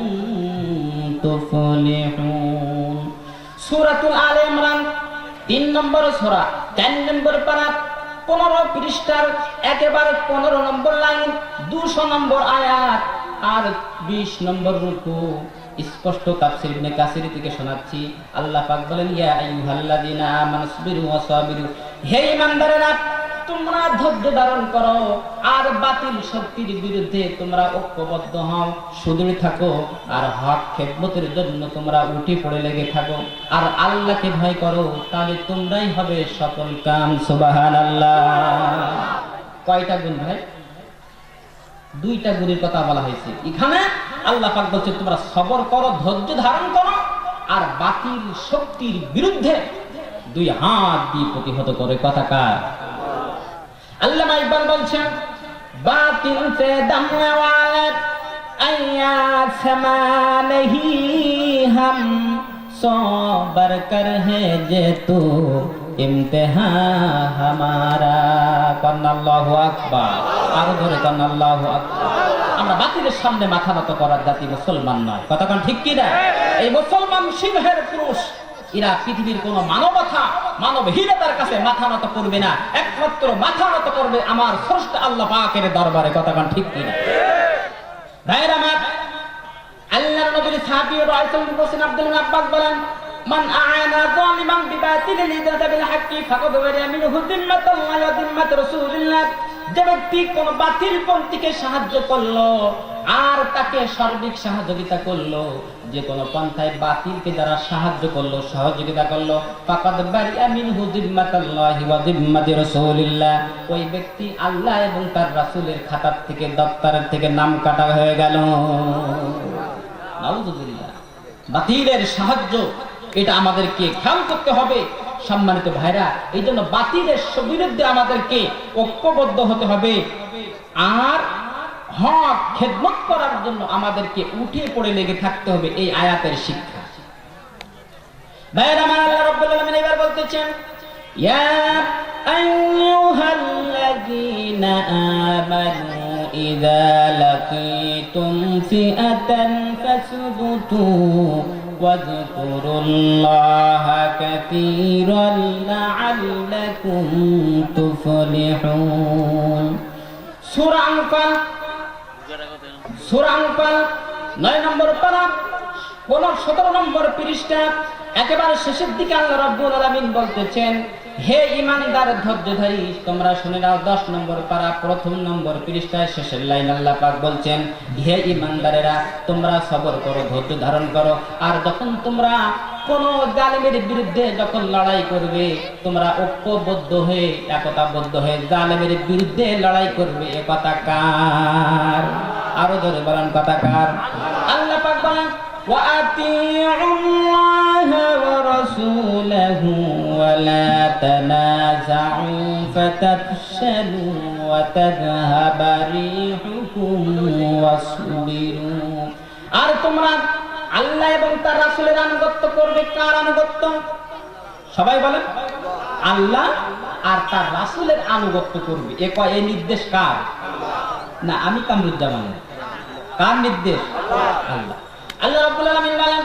তুফলিহুন। সূরাতুল আলে ইমরান 3 নম্বর সূরা, 4 নম্বর পারা, 15 পৃষ্ঠার একেবারে 15 নম্বর লাইন, 200 নম্বর আয়াত আর 20 নম্বর রুকু। স্পষ্ট তাফসীর ইবনে কাসির থেকে শোনাচ্ছি। আল্লাহ পাক বলেন ইয়া আইয়ুহাল্লাযীনা আমানু সাবিরু ওয়া সাবিরু, হে ঈমানদারেরা তোমরা ধৈর্য ধারণ করো আর বাতিল শক্তির বিরুদ্ধে তোমরা ঐক্যবদ্ধ হও, সুদৃঢ় থাকো আর হক খেদমতের জন্য তোমরা উঠে পড়ে লেগে থাকো আর আল্লাহকে ভয় করো, তাহলে তোমরাই হবে সফল কাম। সুবহানাল্লাহ। কয়টা গুণ ভাই? 2টা গুণের কথা বলা হয়েছে এখানে। আল্লাহ পাক বলছে তোমরা সবর করো, ধৈর্য ধারণ করো আর বাতিল শক্তির বিরুদ্ধে 2 হাত দিয়ে প্রতিহত করে। কথা কার? আল্লামা ইকবাল বলছেন বাতিল সে দম ওয়ালে আয়া সমা नहीं हम सबर कर है जे तू इम्तिहान हमारा। আল্লাহু আকবার। আর ধরে কান আল্লাহু আকবার। আমরা বাতিলের সামনে মাথা নত করার জাতি মুসলমান নয়। কথা কোন ঠিক কি না? এই মুসলমান সিংহের পুরুষ এরা পৃথিবীর কোন মানবহীনতার কাছে মাথা নত করবে না, একমাত্র মাথা নত করবে আমার স্রষ্টা আল্লাহ পাকের দরবারে। কথা কোন ঠিক কিনা? ভাইরা আমার, আল্লাহর নবীর সাহাবী রাসূল হোসেন আব্দুল আব্বাস বলেন, মান আ'ানা যালিমান বিবাতিলিন লিদাতা বিল হাক্কি ফাকাদ ওয়ারিয়া মিনহু যিম্মাতুল্লাহি ওয়া যিম্মাতু রাসূলিল্লাহ। যে ব্যক্তি কোন বাতিল পন্থীকে সাহায্য করলো আর তাকে সার্বিক সহযোগিতা করলো, যে কোন পন্থায় বাতিলকে যারা সাহায্য করলো, সহযোগিতা করলো, ফাকাদ বারিয়া মিনহু যিম্মাতুল্লাহি ওয়া যিম্মাতু রাসূলিল্লাহ, ওই ব্যক্তি আল্লাহ এবং তার রাসূলের খাতার থেকে, দপ্তরের থেকে নাম কাটা হয়ে গেল। নাউযুবিল্লাহ। বাতিলের সাহায্য এটা আমাদেরকে খেয়াল করতে হবে সম্মানিত ভাইরা। এই জন্য বাতিলের বিরুদ্ধে আমাদেরকে ঐক্যবদ্ধ হতে হবে, আর হক খেদমত করার জন্য আমাদেরকে উঠে পড়ে লেগে থাকতে হবে। এই আয়াতের শিক্ষা। ভাইরা আমার, আল্লাহ রাব্বুল আলামিন এবার বলতেছেন, ইয়া আইয়ুহাল্লাযীনা আমানু ইযা লাকীতুম ফিআতান ফাসবুতু ওয়াযকুরুল্লাহা কাসীরান লাআল্লাকুম তুফলিহুন। সূরা আনফাল 9 নম্বর পারা 17 নম্বর পৃষ্ঠা একেবারে শেষের দিকে আল্লাহ রাব্বুল আলামিন বলতেছেন, হে ঈমানদার ধৈর্যধারী, তোমরা শুনে নাও। 10 নম্বর পারা 1 নম্বর পৃষ্ঠায় শেষের লাইন আল্লাহ পাক বলছেন, হে ঈমানদারেরা, তোমরা সবর করো, ধৈর্য ধারণ করো। আর যখন তোমরা কোন জালেমের বিরুদ্ধে যখন লড়াই করবে, তোমরা ঐক্যবদ্ধ হয়ে, একতাবদ্ধ হয়ে জালেমের বিরুদ্ধে লড়াই করবে। এ কথা কার? আরো জোরে বলেন, কথা কার? আল্লাহ পাক বলেন, وَأَطِيعُوا اللَّهَ وَرَسُولَهُ وَلَا تَنَازَعُوا فَتَفْشَلُوا وَتَذْهَبَ رِيحُكُمْ وَاصْبِرُوا। আর তোমরা আল্লাহ এবং তার রাসূলের আনুগত্য করবে। কার আনুগত্য? সবাই বলেন, আল্লাহ আর তার রাসূলের আনুগত্য করবে। এই নির্দেশ কার? না, আমি কামরুজ্জামান। কার নির্দেশ? আল্লাহ। আল্লাহ রাব্বুল আলামিন বলেন,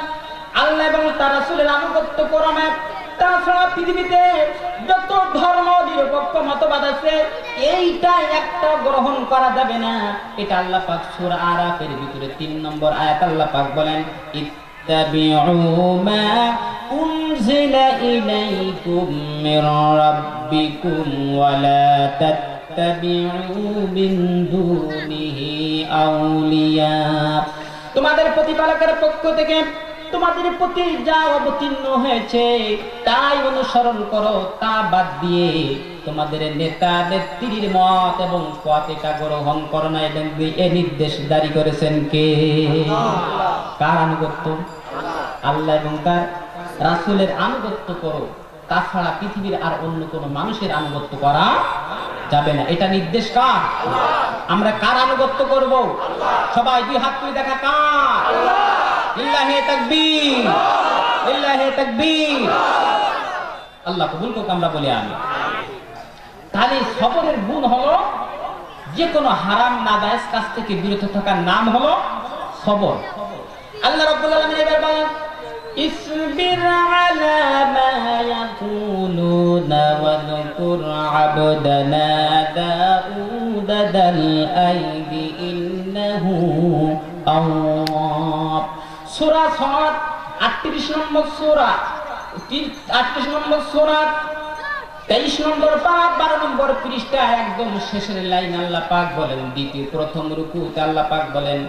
আল্লাহ এবং তার রাসূলের আনুগত্য করো না। তাছাড়া পৃথিবীতে যত ধর্ম নিরপেক্ষ মতবাদ আছে, এইটা একটা গ্রহণ করা যাবে না। এটা আল্লাহ পাক সূরা আরাফের ভিতরে 3 নম্বর আয়াত আল্লাহ পাক বলেন, ইত্তাবিউ মা উনজিলা ইলাইকুম মির রাব্বিকুম ওয়া লা তাত্তাবিউ মিন দুনিহি আউলিয়া। তোমাদের প্রতিপালকের পক্ষ থেকে তোমাদের প্রতি যা অবতীর্ণ হয়েছে তাই অনুসরণ করো, তা বাদ দিয়ে তোমাদের নেতা নেত্রীর মত এবং পথ এটা গ্রহণ করো না। এবং এই নির্দেশ জারি করেছেন কে? কার আনুগত্য? আল্লাহ এবং তার রাসূলের আনুগত্য করো। তাছাড়া পৃথিবীর আর অন্য কোনো মানুষের আনুগত্য করা যাবে না। এটা নির্দেশ কার? আমরা কার আনুগত্য করব? সবাই দুই হাত তুলে দেখা, কার? লিল্লাহি তাকবীর, লিল্লাহি তাকবীর। আল্লাহ কবুল করুক, আমরা বলি আমিন। তাহলে সবরের গুণ হলো যে কোনো হারাম নাজায়েজ কাজ থেকে বিরত থাকার নাম হলো সবর। আল্লাহ রাব্বুল আলামিন এবার বলেন, ইসবির আলা মা ইয়াকুলুনা ওয়াযকুর আবদানা দাউদ দাল আইদি ইন্নাহু আওয়াব। সূরা সাদ 38 নম্বর সূরা, 38 নম্বর সূরা 23 নম্বর পারা 12 নম্বর পৃষ্ঠা একদম শেষের লাইন আল্লাহ পাক বলেন, প্রথম রুকুতে আল্লাহ পাক বলেন,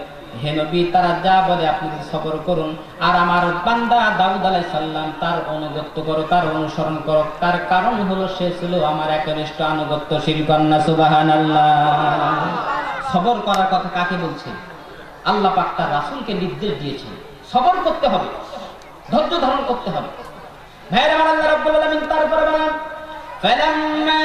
হে নবী, তারা যা বলে আপনি সবর করুন, আর আমার বান্দা দাউদ আলাইহিস সালাম তার অনুগত্য করো, তার অনুসরণ করো। তার কারণ হলো সে ছিল আমার একনিষ্ঠ আনুগত্যশীল কন্যা। সুবহানাল্লাহ। সবর করার কথা কাকে বলছে? আল্লাহ পাক তার রাসূলকে নির্দেশ দিয়েছেন। সবর করতে হবে, ধৈর্য ধারণ করতে হবে। ভাইরা আমার, আল্লাহ রাব্বুল আলামিন তারপরে বলেন, ফালাম্মা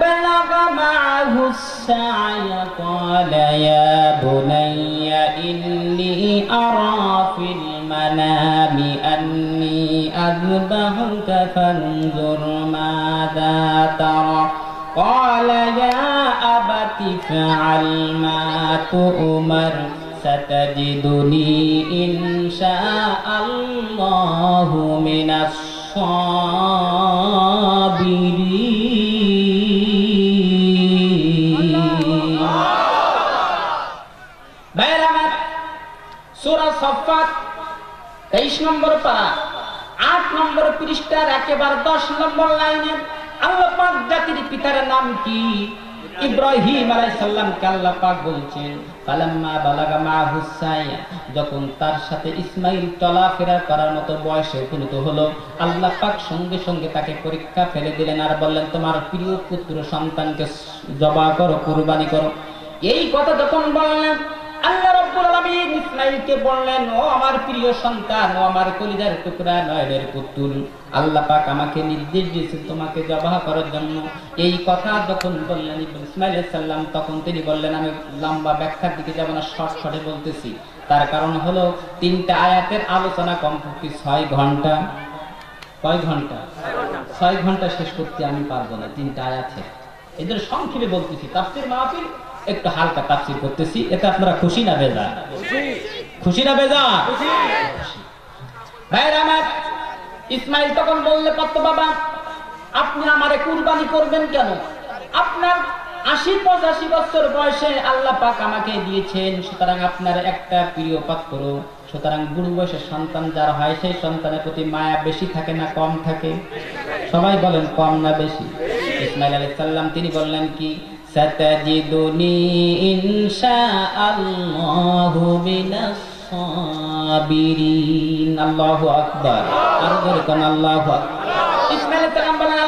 بلغ معه السعي قال يا بني إني أرى في المنام أني أذبحك فانظر ماذا ترى قال يا أبت افعل ما تؤمر ستجدني إن شاء الله من সাবিরিন। ভাইরা আমার, সূরা সাফফাত 23 নম্বর পারা 8 নম্বর পৃষ্ঠার একেবারে 10 নম্বর লাইনে আল্লাহ পাক জাতির পিতার নাম কি? ইব্রাহিম আলাইহিস সালামকে আল্লাহ পাক বলছেন, ফালাম্মা বালাগা মাহুস সাইয়া, যখন তার সাথে ইসমাইল চলাফেরা করার মতো বয়সে উপনীত হলো, আল্লাহ পাক সঙ্গে সঙ্গে তাকে পরীক্ষা ফেলে দিলেন আর বললেন, তোমার প্রিয় পুত্র সন্তানকে জবাহ করো, কুরবানি করো। এই কথা যখন বললেন, আল্লাহ রাব্বুল আলামিন ইসমাইলকে বললেন, ও আমার প্রিয় সন্তান, ও আমার কলিজার টুকরা, নয়নের পুতুল, আল্লাহ পাক আমাকে নির্দেশ দিয়েছেন তোমাকে জবাহ করার জন্য। এই কথা যখন বললেন ইসমাইল আলাইহিস সালাম, তখন তিনি বললেন, আমি লম্বা ব্যাখ্যার দিকে যাব না, শর্টকাটে বলতেছি। তার কারণ হলো 3টা আয়াতের আলোচনা কমপক্ষে 6 ঘন্টা। কয় ঘন্টা? 6 ঘন্টা শেষ করতে আমি পারবো না 3টা আয়াতে। এদের সংক্ষেপে বলতেছি, তাফসীর মাহফিল একটু হালকা তাফসীর করতেছি। এতে আপনারা খুশি না বেজার? খুশি না বেজার? ভাইরা আমার, ইসমাইল তখন বললে, কত বাবা, আপনি আমারে কুরবানি করবেন কেন? আপনার 80-85 বছর বয়সে আল্লাহ পাক আমাকে দিয়েছেন, সুতরাং আপনার একটা প্রিয় পাত্র। সুতরাং বুড়ো বয়সের সন্তান যার হয়, সেই সন্তানের প্রতি মায়া বেশি থাকে না কম থাকে? সবাই বলেন, কম না বেশি? ইসমাইল আলাইহিস সালাম তিনি বললেন কি, সাতাজিদুনি ইনশাআল্লাহু মিনাস সাবিরিন। আল্লাহু আকবার। আর জোরে কোন আল্লাহু আকবার। ইসমাইল আলাইহিস সালাম বলেন,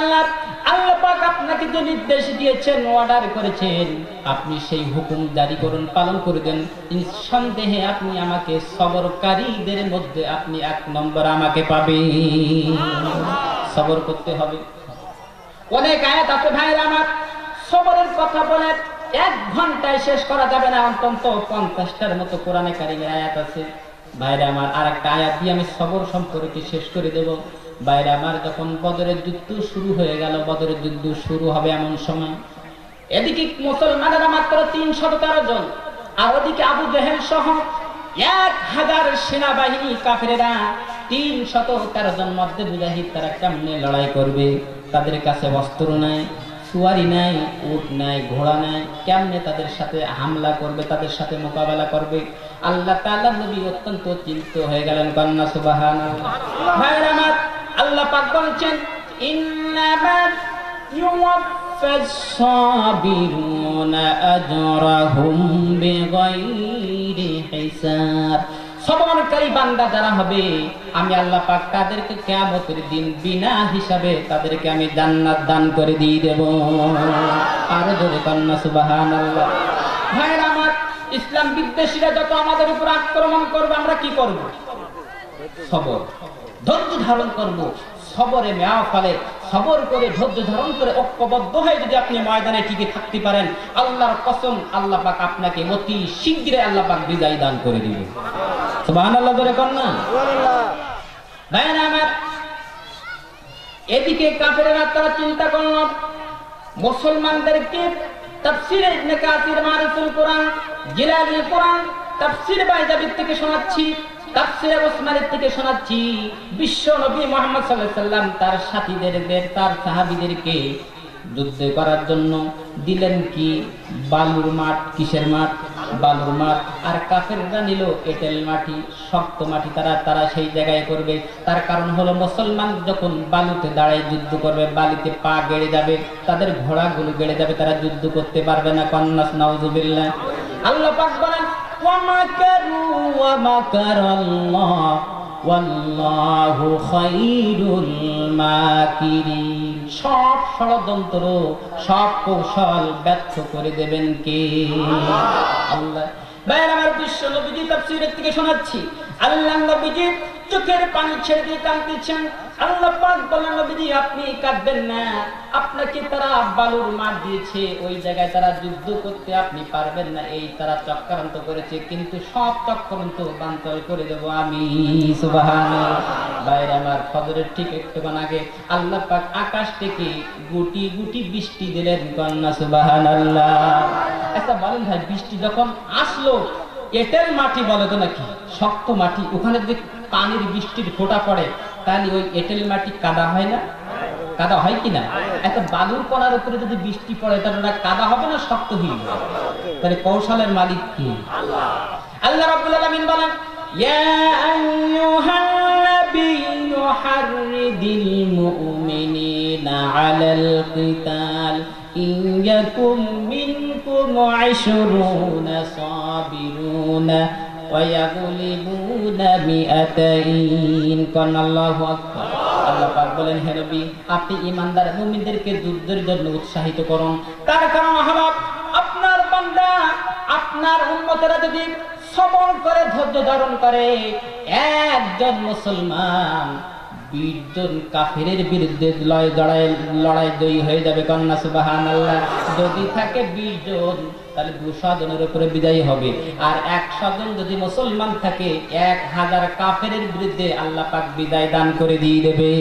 আল্লাহ পাক আপনাকে যে নির্দেশ দিয়েছেন, অর্ডার করেছেন, আপনি সেই হুকুম জারি করুন, পালন করে দেন। নিঃসন্দেহে আপনি আমাকে সবরকারীদের মধ্যে আপনি 1 নম্বর আমাকে পাবেন। সবর করতে হবে। অনেক আয়াত আছে ভাইরা আমার, সবরের কথা বলে 1 ঘন্টায় শেষ করা যাবে না, অন্তত 50টার মতো কোরআনে কারিমের আয়াত আছে। ভাইরা আমার, আরেকটা আয়াত দিয়ে আমি সবর সম্পর্কে শেষ করে দেব। ভাইরা আমার, যখন বদরের যুদ্ধ শুরু হয়ে গেল, বদরের যুদ্ধ শুরু হবে এমন সময়, এদিকে মুসলমানেরা মাত্র 313 জন, আর ওদিকে আবু জেহেল সহ 1000 সেনাবাহিনী কাফেরেরা 313 জন মধ্যে মুজাহিদ, তারা কেমনে লড়াই করবে? তাদের কাছে অস্ত্র নাই, সুয়ারি নাই, উট নাই, ঘোড়া নাই, কেমনে তাদের সাথে হামলা করবে, তাদের সাথে মোকাবেলা করবে? আল্লাহ তাআলা নবী অত্যন্ত চিন্তিত হয়ে গেলেন। কন্যা সুবহানাল্লাহ। ভাইরা আমার, আল্লাহ পাক বলেন, ইন্নামা ইউওয়াফাস সাবিরুনা আজরাহুম বিগাইরি হিসাব। সবরকারী বান্দা যারা হবে, আমি আল্লাহ পাক তাদেরকে কিয়ামতের দিন বিনা হিসাবে তাদেরকে আমি জান্নাত দান করে দিয়ে দেব। আর জোরে কন্যা সুবহানাল্লাহ। ভাইরা আমার, ইসলাম বিদ্বেষীরা যত আমাদের উপর আক্রমণ করবে, আমরা কি করব? সবর, ধৈর্য ধারণ করব। সবরে মেয়াফালে সবর করে, ধৈর্য ধারণ করে, ঐক্যবদ্ধ হয়ে যদি আপনি ময়দানে টিকে থাকতে পারেন, আল্লাহর কসম, আল্লাহ পাক আপনাকে অতি শীঘ্রই আল্লাহ পাক বিজয় দান করে দিবে। সুবহানাল্লাহ ধরে কর না। ভাইরা আমার, এদিকে কাফেররা তারা চিন্তা করল, মুসলমানদেরকে তাফসীরে ইবনে কাসির, মারিফুল কোরআন, জিলালিল কোরআন, তাফসীর বাইজাবির থেকে শোনাচ্ছি, তাফসীরে ওসমানীর থেকে শোনাচ্ছি। বিশ্ব নবী মুহাম্মদ সাল্লাল্লাহু আলাইহি সাল্লাম তার সাথীদের, তার সাহাবীদেরকে যুদ্ধ করার জন্য দিলেন কি? বালুর মাঠ। কিসের মাঠ? বালুর মাঠ। আর কাফেররা নিল এঁটেল মাটি, শক্ত মাটি। তারা সেই জায়গায় করবে। তার কারণ হলো, মুসলমান যখন বালুতে দাঁড়ায় যুদ্ধ করবে, বালিতে পা গেড়ে যাবে, তাদের ঘোড়াগুলো গেড়ে যাবে, তারা যুদ্ধ করতে পারবে না। কন্নাস নাউজুবিল্লাহ। আল্লাহ পাক বলেন, ওয়া মাকারু ওয়া মাকারাল্লাহ ওয়াল্লাহু খায়রুল মাকিরিন। সব ষড়যন্ত্র, সব কৌশল ব্যর্থ করে দেবেন কে? আল্লাহ। ভাইরা আমার, বিশ্ব নবীজি তাফসীরের থেকে শোনাচ্ছি, আল্লাহ নবীজি চোখের পানি ছেড়ে দিয়ে কাঁদতেছেন। আল্লাহ পাক বলেন, নবীজি আপনি কাঁদবেন না, আপনাকে তারা বালুর মাঠ দিয়েছে, ওই জায়গায় তারা যুদ্ধ করতে আপনি পারবেন না, এই তারা চক্রান্ত করেছে, কিন্তু সব চক্রান্ত বানচাল করে দেব আমি। সুবহানাল্লাহ। ভাইরা আমার, ফজরের ঠিক একটুক্ষণ আগে আল্লাহ পাক আকাশ থেকে গুটি গুটি বৃষ্টি দিলেন। কন্যা সুবহানাল্লাহ। আচ্ছা বলেন ভাই, বৃষ্টি যখন আসলো, এঁটেল মাটি বলে তো নাকি, শক্ত মাটি, ওখানে যদি পানির বৃষ্টির ফোঁটা পড়ে, তাহলে ওই এঁটেল মাটি কাদা হয় না? কাদা হয় কিনা? একটা বালুর কণার উপরে যদি বৃষ্টি পড়ে তাহলে ওটা কাদা হবে না শক্ত হয়ে যাবে? তাহলে কৌশলের মালিক কি? আল্লাহ রাব্বুল আলামিন বলেন, ইয়া আইয়ুহান নাবিয়্যু হাররিদিল মুমিনিনা আলাল কিতাল ইন ইয়াকুম মিনকুম 20 সাবিরুনা ওয়া ইয়াগলিবুনা মিআতাইন। আল্লাহু আকবার। আল্লাহ পাক বলেন, হে নবী, আপনি ঈমানদার মুমিনদেরকে যুদ্ধের জন্য উৎসাহিত করুন। তার কারণ হলো আপনার বান্দা, আপনার উম্মতেরা যদি সবর করে, ধৈর্য ধারণ করে, একজন মুসলমান 20 জন কাফেরের বিরুদ্ধে লড়াই জয়ী হয়ে যাবে। কন্যা সুবহানাল্লাহ। যদি থাকে 20 জন তাহলে 200 জনের উপরে বিজয়ী হবে। আর 100 জন যদি মুসলমান থাকে 1000 কাফেরের বিরুদ্ধে আল্লাহ পাক বিজয় দান করে দিয়ে দেবে।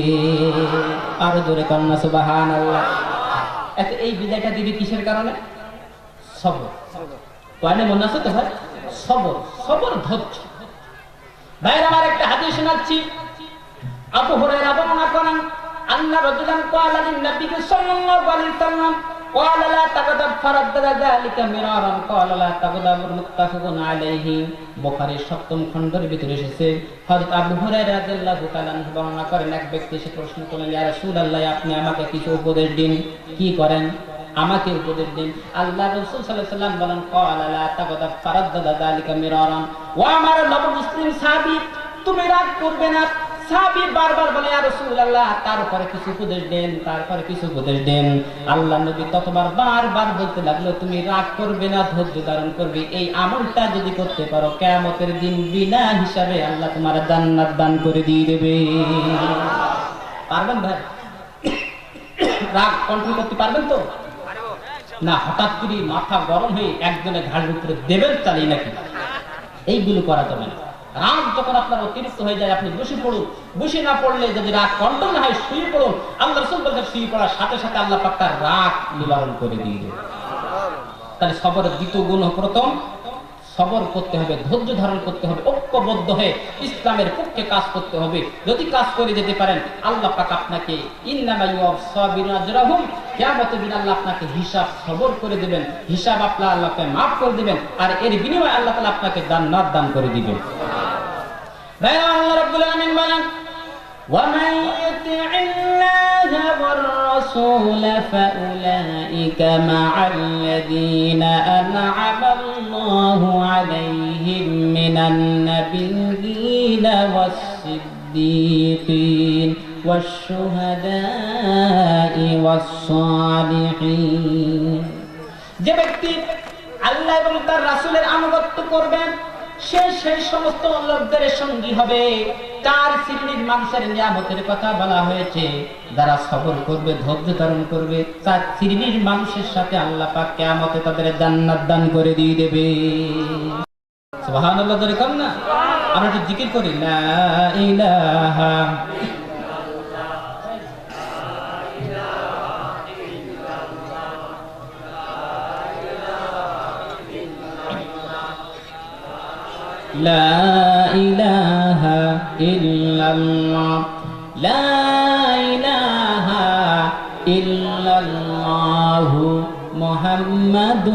আরো জোরে কন্যা সুবহানাল্লাহ। আচ্ছা, এই বিজয়টা দিবে কিসের কারণে? সবর। কোরআনে মনে আছে তো ভাই? সবর, সবর, ধৈর্য। ভাইরা আমার, একটা হাদিস শোনাচ্ছি। আবু হুরায়রা বর্ণনা করেন, আন্না রাজুলান ক্বালা লিন-নবী সাল্লাল্লাহু আলাইহি ওয়াসাল্লাম ক্বালা লা তাগদাব ফারাদ্দাদা যালিকা মিরারান ক্বালা লা তাগদাব মুত্তাফাকুন আলাইহি। বুখারীর 7ম খণ্ডের ভিতরে এসেছে। হযরত আবু হুরায়রা রাদিয়াল্লাহু তাআলা আনহু বর্ণনা করেন, এক ব্যক্তি এসে প্রশ্ন করলেন, ইয়া রাসূলুল্লাহ, আপনি আমাকে কিছু উপদেশ দিন। কি করেন? আমাকে উপদেশ দিন। আল্লাহ রাসূল সাল্লাল্লাহু আলাইহি ওয়াসাল্লাম বলেন, ক্বালা লা তাগদাব ফারাদ্দাদা যালিকা মিরারান। ও আমার নবমুসলিম সাহাবী, তুমি রাগ করবে না। সাহাবী বারবার বলে, ইয়া রাসূলুল্লাহ, তারপরে কিছু উপদেশ দেন, তারপরে কিছু উপদেশ দেন। আল্লাহ নবী ততবার বারবার বলতে লাগলো, তুমি রাগ করবে না, ধৈর্য ধারণ করবে। এই আমলটা যদি করতে পারো, কিয়ামতের দিন বিনা হিসাবে আল্লাহ তোমার জান্নাত দান করে দিয়ে দেবে। পারবেন ভাই? রাগ কন্ট্রোল করতে পারবেন তো? না হঠাৎ করে মাথা গরম হয়ে একজনের ঘাড়ের উপরে দেবেন চালিয়ে নাকি? এইগুলো করা যাবে না। রাগ যখন আপনার অতিরিক্ত হয়ে যায়, আপনি বসে পড়ুন। বসে না পড়লে যদি রাগ কন্ট্রোল না হয়, শুয়ে পড়ুন। আল্লাহ রাসূল বলেন, শুয়ে পড়ার সাথে সাথে আল্লাহ পাক তার রাগ নিবারণ করে দিয়ে দেবে। তাহলে সবরের দ্বিতীয় গুণ, প্রথম সবর করতে হবে, ধৈর্য ধারণ করতে হবে, ঐক্যবদ্ধ হয়ে ইসলামের পক্ষে কাজ করতে হবে। যদি কাজ করে যেতে পারেন, আল্লাহ পাক আপনাকে ইন্নামা ইউসাবিরুনা আজরাহুম, কিয়ামতের দিন আল্লাহ আপনাকে হিসাব সবর করে দিবেন। হিসাব আল্লাহকে মাফ করে দিবেন, আর এর বিনিময়ে আল্লাহ তাআলা আপনাকে জান্নাত দান করে দিবেন। আল্লাহ রাব্বুল আলামিন বলেন, ومن يطع الله والرسول فأولئك مع الذين أنعم الله عليهم من النبيين والصديقين والشهداء والصالحين। যে ব্যক্তি আল্লাহ এবং তার রাসূলের আনুগত্য করবেন, সে সেই সমস্ত লোকদের সঙ্গী হবে। 4 শ্রেণীর মানুষের নিয়ামতের কথা বলা হয়েছে, যারা সবর করবে, ধৈর্য ধারণ করবে। 4 শ্রেণীর মানুষের সাথে আল্লাহ পাক কিয়ামতে তাদের জান্নাত দান করে দিয়ে দেবে। সুবহানাল্লাহ, ধরে কম না? আমরা একটু জিকির করি, লা ইলাহা لا إله إلا الله لا إله إلا الله محمد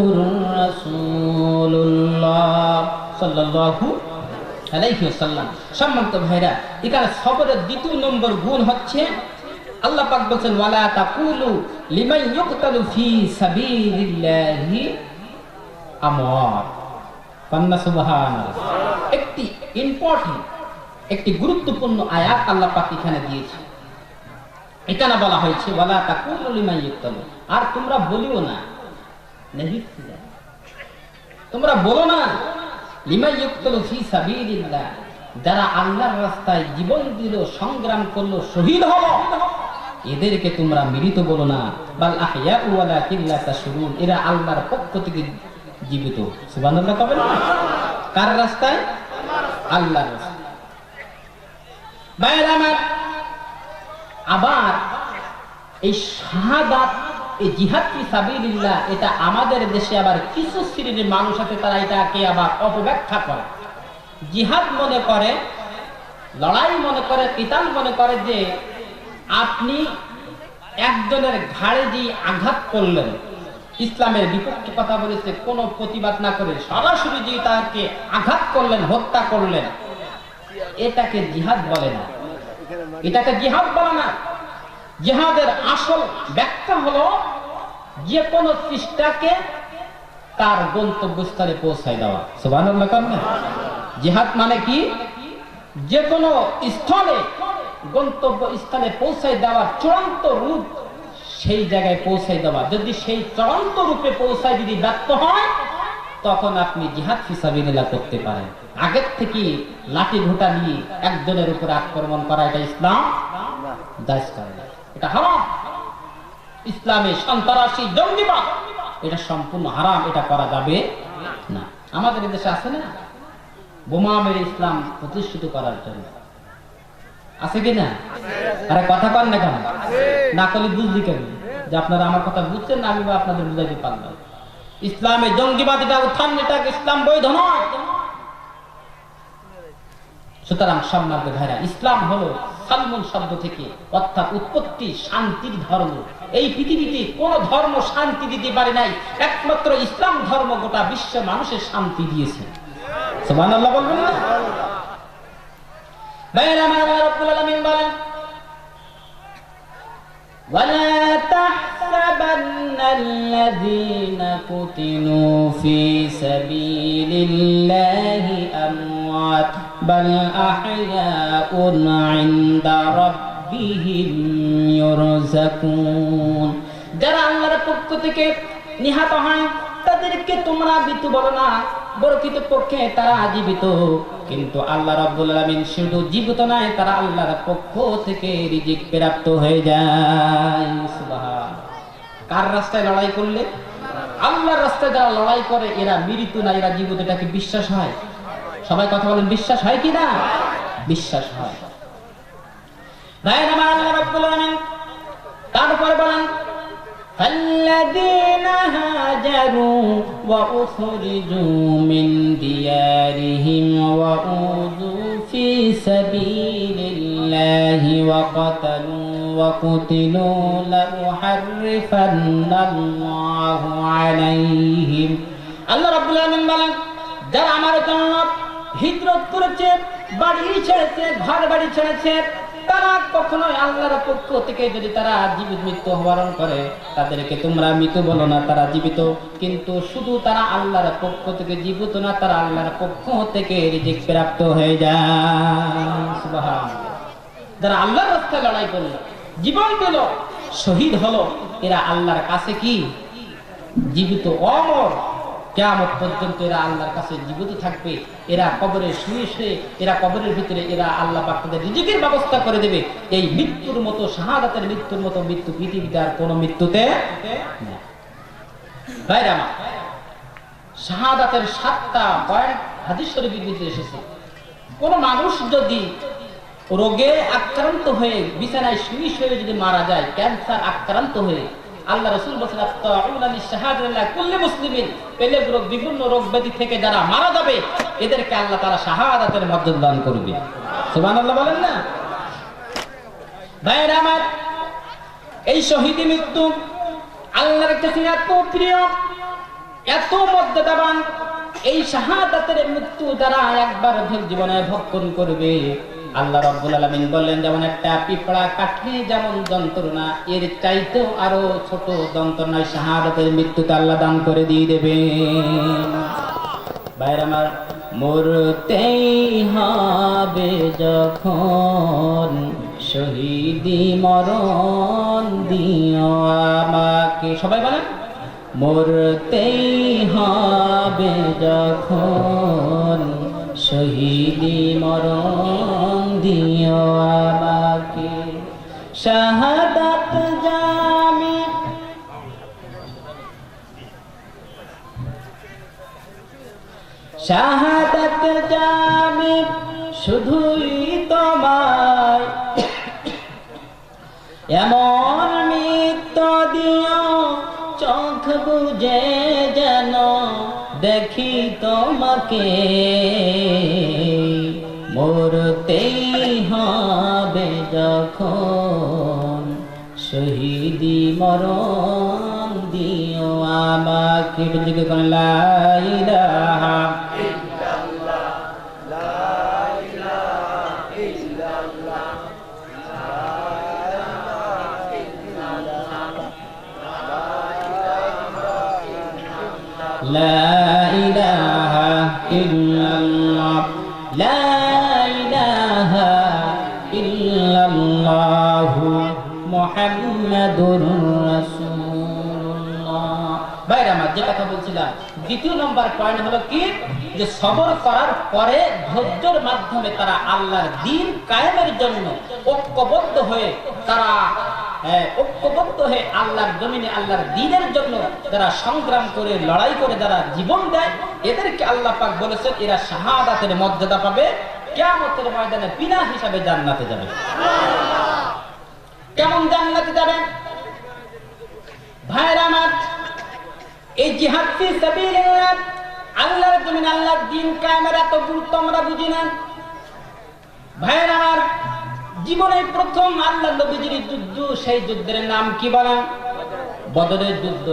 رسول الله صلى الله عليه وسلم। সম্মানিত ভাইরা, এখানে সবরের দ্বিতীয় নম্বর গুণ হচ্ছে, আল্লাহ পাক বলেন, ওয়ালা তাকুলু লিমান ইউকতালু ফি সাবিলিল্লাহি আমওয়াত। কন্যা সুবহানাল্লাহ। একটি ইম্পর্টেন্ট, একটি গুরুত্বপূর্ণ আয়াত আল্লাহ পাক এখানে দিয়েছে। এখানে বলা হয়েছে, ওয়ালা তাকুলু লিমান ইউকতালু, আর তোমরা বলিও না, তোমরা বলো না, লিমান ইউকতালু ফি সাবিলিল্লাহ, যারা আল্লাহর রাস্তায় জীবন দিল, সংগ্রাম করলো, শহীদ হলো, এদেরকে তোমরা মৃত বলো না। বাল আহইয়াউ ওয়ালাকিন লা তাশউরুন, এরা আল্লাহর পক্ষ থেকে জীবিত। সুবহানাল্লাহ কবেন না? কার রাস্তায়? আল্লাহর রাস্তায়। ভাইরা আমার, আবার এই শাহাদাত, এই জিহাদ ফি সাবিলিল্লাহ, এটা আমাদের দেশে আবার কিছু শ্রেণীর মানুষ আছে, তারা এটাকে আবার অপব্যাখ্যা করে। জিহাদ মনে করে লড়াই মনে করে, কিতাল মনে করে যে আপনি একজনের ঘাড়ে দিয়ে আঘাত করলেন, ইসলামের বিপক্ষে কথা বলেছে, কোনো প্রতিবাদ না করে সরাসরি দিয়ে তাকে আঘাত করলেন, হত্যা করলেন, এটাকে জিহাদ বলে না, এটাকে জিহাদ বলে না। জিহাদের আসল ব্যাখ্যা হলো যে কোনো চেষ্টাকে তার গন্তব্যস্থলে পৌঁছায় দেওয়া। সুবহানাল্লাহ। জিহাদ মানে কি? যে কোনো স্থলে গন্তব্য স্থলে পৌঁছায় দেওয়ার চূড়ান্ত রূপ, সেই জায়গায় পৌঁছায় দেওয়া। যদি সেই চূড়ান্ত রূপে পৌঁছায় যদি ব্যর্থ হয়, তখন আপনি জিহাদ ফি সাবিলিল্লাহ করতে পারেন। আগের থেকে লাঠি ঘোটা নিয়ে একজনের উপরে আক্রমণ করা, এটা ইসলাম জায়েজ করে না, এটা হারাম। ইসলামে সন্ত্রাসী জঙ্গিবাদ এটা সম্পূর্ণ হারাম, এটা করা যাবে না। আমাদের দেশে আছে না বোমা মেরে ইসলাম প্রতিষ্ঠিত করার জন্য, আছে কি না? আরে কথা কন না কেন? না করলে বুঝলি কেন যে আপনারা আমার কথা বুঝছেন না, আমি আপনাদের বুঝাইতে পারলাম। ইসলামে জঙ্গিবাদ এটা উত্থান, এটা ইসলাম বৈধ নয়। সুতরাং সম্মানিত ভাইরা, ইসলাম হলো সালমুন শব্দ থেকে, অর্থাৎ উৎপত্তি শান্তির ধর্ম। এই পৃথিবীতে কোন ধর্ম শান্তি দিতে পারে নাই, একমাত্র ইসলাম ধর্ম গোটা বিশ্ব মানুষের শান্তি দিয়েছে। সুবহানাল্লাহ বলবেন না? ভাইরা আমার, রব্বুল আলামিন বলেন, ওয়ালা তাহসাবান্নাল্লাযীনা কুতিলু ফী সাবীলিল্লাহি আমওয়াত বাল আহইয়াউন ইনদা রাব্বিহিম ইউরযাকুন। যারা আল্লাহর পক্ষ থেকে নিহত হয় তাদেরকে তোমরা মৃত্যু বলো না, প্রকৃতপক্ষে তারা জীবিত। কিন্তু আল্লাহ রাব্বুল আলামিন শুধু জীবিত নয়, তারা আল্লাহর পক্ষ থেকে রিজিক প্রাপ্ত হয়ে যায়। সুবহান। কার রাস্তায় লড়াই করলে? আল্লাহর রাস্তায় যারা লড়াই করে এরা মৃত্যু না, এরা জীবিত। এটাকে বিশ্বাস হয়? সবাই কথা বলেন, বিশ্বাস হয় কি না? বিশ্বাস হয়। ভাইরা আমার, আল্লাহ রাব্বুল আলামিন তারপর বলেন, فالذين هاجروا وأخرجوا من ديارهم وأوذوا في سبيل الله وقتلوا لأحرفن الله عليهم। আল্লাহ রাব্বুল আলামিন বলেন, যারা আমার জন্য হিজরত করেছে, বাড়ি ছেড়েছে, ঘর বাড়ি ছেড়েছে, তারা কখনোই আল্লাহর পক্ষ থেকে যদি তারা জীবিত মৃত্যু বরণ করে, তাদেরকে তোমরা মৃত বলো না, তারা জীবিত। কিন্তু শুধু তারা আল্লাহর পক্ষ থেকে জীবিত না, তারা আল্লাহর পক্ষ থেকে রিজিক প্রাপ্ত হয়ে যায়। সুবহানাল্লাহ। যারা আল্লাহর রাস্তায় লড়াই করলো, জীবন দিল, শহীদ হলো, এরা আল্লাহর কাছে কি জীবিত, অমর। কিয়ামত পর্যন্ত এরা আল্লাহর কাছে জীবিত থাকবে। এরা কবরে শুয়ে শুয়ে, এরা কবরের ভিতরে, এরা আল্লাহ পাক তাদের রিজিকের ব্যবস্থা করে দেবে। এই মৃত্যুর মতো, শাহাদাতের মৃত্যুর মতো মৃত্যু পৃথিবীতে আর কোনো মৃত্যুতে না। ভাইরা আমার, শাহাদাতের 7টা পয়েন্ট হাদিস শরীফের ভিতরে এসেছে। কোন মানুষ যদি রোগে আক্রান্ত হয়ে বিছানায় শুয়ে শুয়ে যদি মারা যায়, ক্যান্সার আক্রান্ত হয়ে, আল্লাহ রাসূল বলেছেন, আত-তাউলা লিশ-শাহাদাতিল্লাহ কুল্লি মুসলিমিন, পেলে রোগ, বিভিন্ন রোগ ব্যাধি থেকে যারা মারা যাবে এদেরকে আল্লাহ তাআলা শাহাদাতের মর্যাদা দান করবে। সুবহানাল্লাহ বলেন না? ভাইরা আমার, এই শহীদ মৃত্যু আল্লাহর কাছে এত প্রিয়, এত মর্যাদাবান। এই শাহাদাতের মৃত্যু যারা একবার জীবনে ভক্ষণ করবে, আল্লাহ রাব্বুল আলামিন বললেন, যেমন একটা পিঁপড়া কাটলে যেমন যন্ত্রণা, এর চাইতেও আরো ছোট যন্ত্রণা শাহাদাতের মৃত্যুতে আল্লাহ দান করে দিয়ে দেবে। ভাইরা আমার, মরতেই হবে যখন শহীদি মরণ দিও আমাকে। সবাই বলেন, মরতেই হবে যখন শহীদি মরণ দিও আমাকে। শাহাদাত জামি, শাহাদাত জামি শুধুই তোমায়, এমন মৃত্যু দিও চোখ বুঝে যেন দেখি তোমাকে। মরতেই হবে যখন শহীদি মরণ দিও আমাকে। দিকে কোন লা ইলাহা ইল্লাল্লাহ, লা ইলাহা ইল্লাল্লাহ, লা ইলাহা ইল্লাল্লাহ, লা ইলাহা ইল্লাল্লাহ মুহাম্মাদুর রাসূলুল্লাহ। ভাইরা আমার, যে কথা বলছিলাম, দ্বিতীয় নম্বর পয়েন্ট হলো কি, যে সবর করার পরে ধৈর্যের মাধ্যমে তারা আল্লাহর দ্বীন কায়েমের জন্য ঐক্যবদ্ধ হয়ে আল্লাহর জমিনে আল্লাহর দ্বীনের জন্য যারা সংগ্রাম করে, লড়াই করে যারা জীবন দেয়, এদেরকে আল্লাহ পাক বলেছেন এরা শাহাদাতের মর্যাদা পাবে, কিয়ামতের ময়দানে বিনা হিসাবে জান্নাতে যাবে। কেমন জান্নাতে যাবে? ভাইরা আমার, এই জিহাদ ফি সাবিলিল্লাহ, আল্লাহর জমিনে আল্লাহর দ্বীন কায়েমের এত গুরুত্ব আমরা বুঝি না। ভাইরা আমার, জীবনের প্রথম আল্লাহ নবীজির যুদ্ধ, সেই যুদ্ধের নাম কি বলেন? বদরের যুদ্ধ।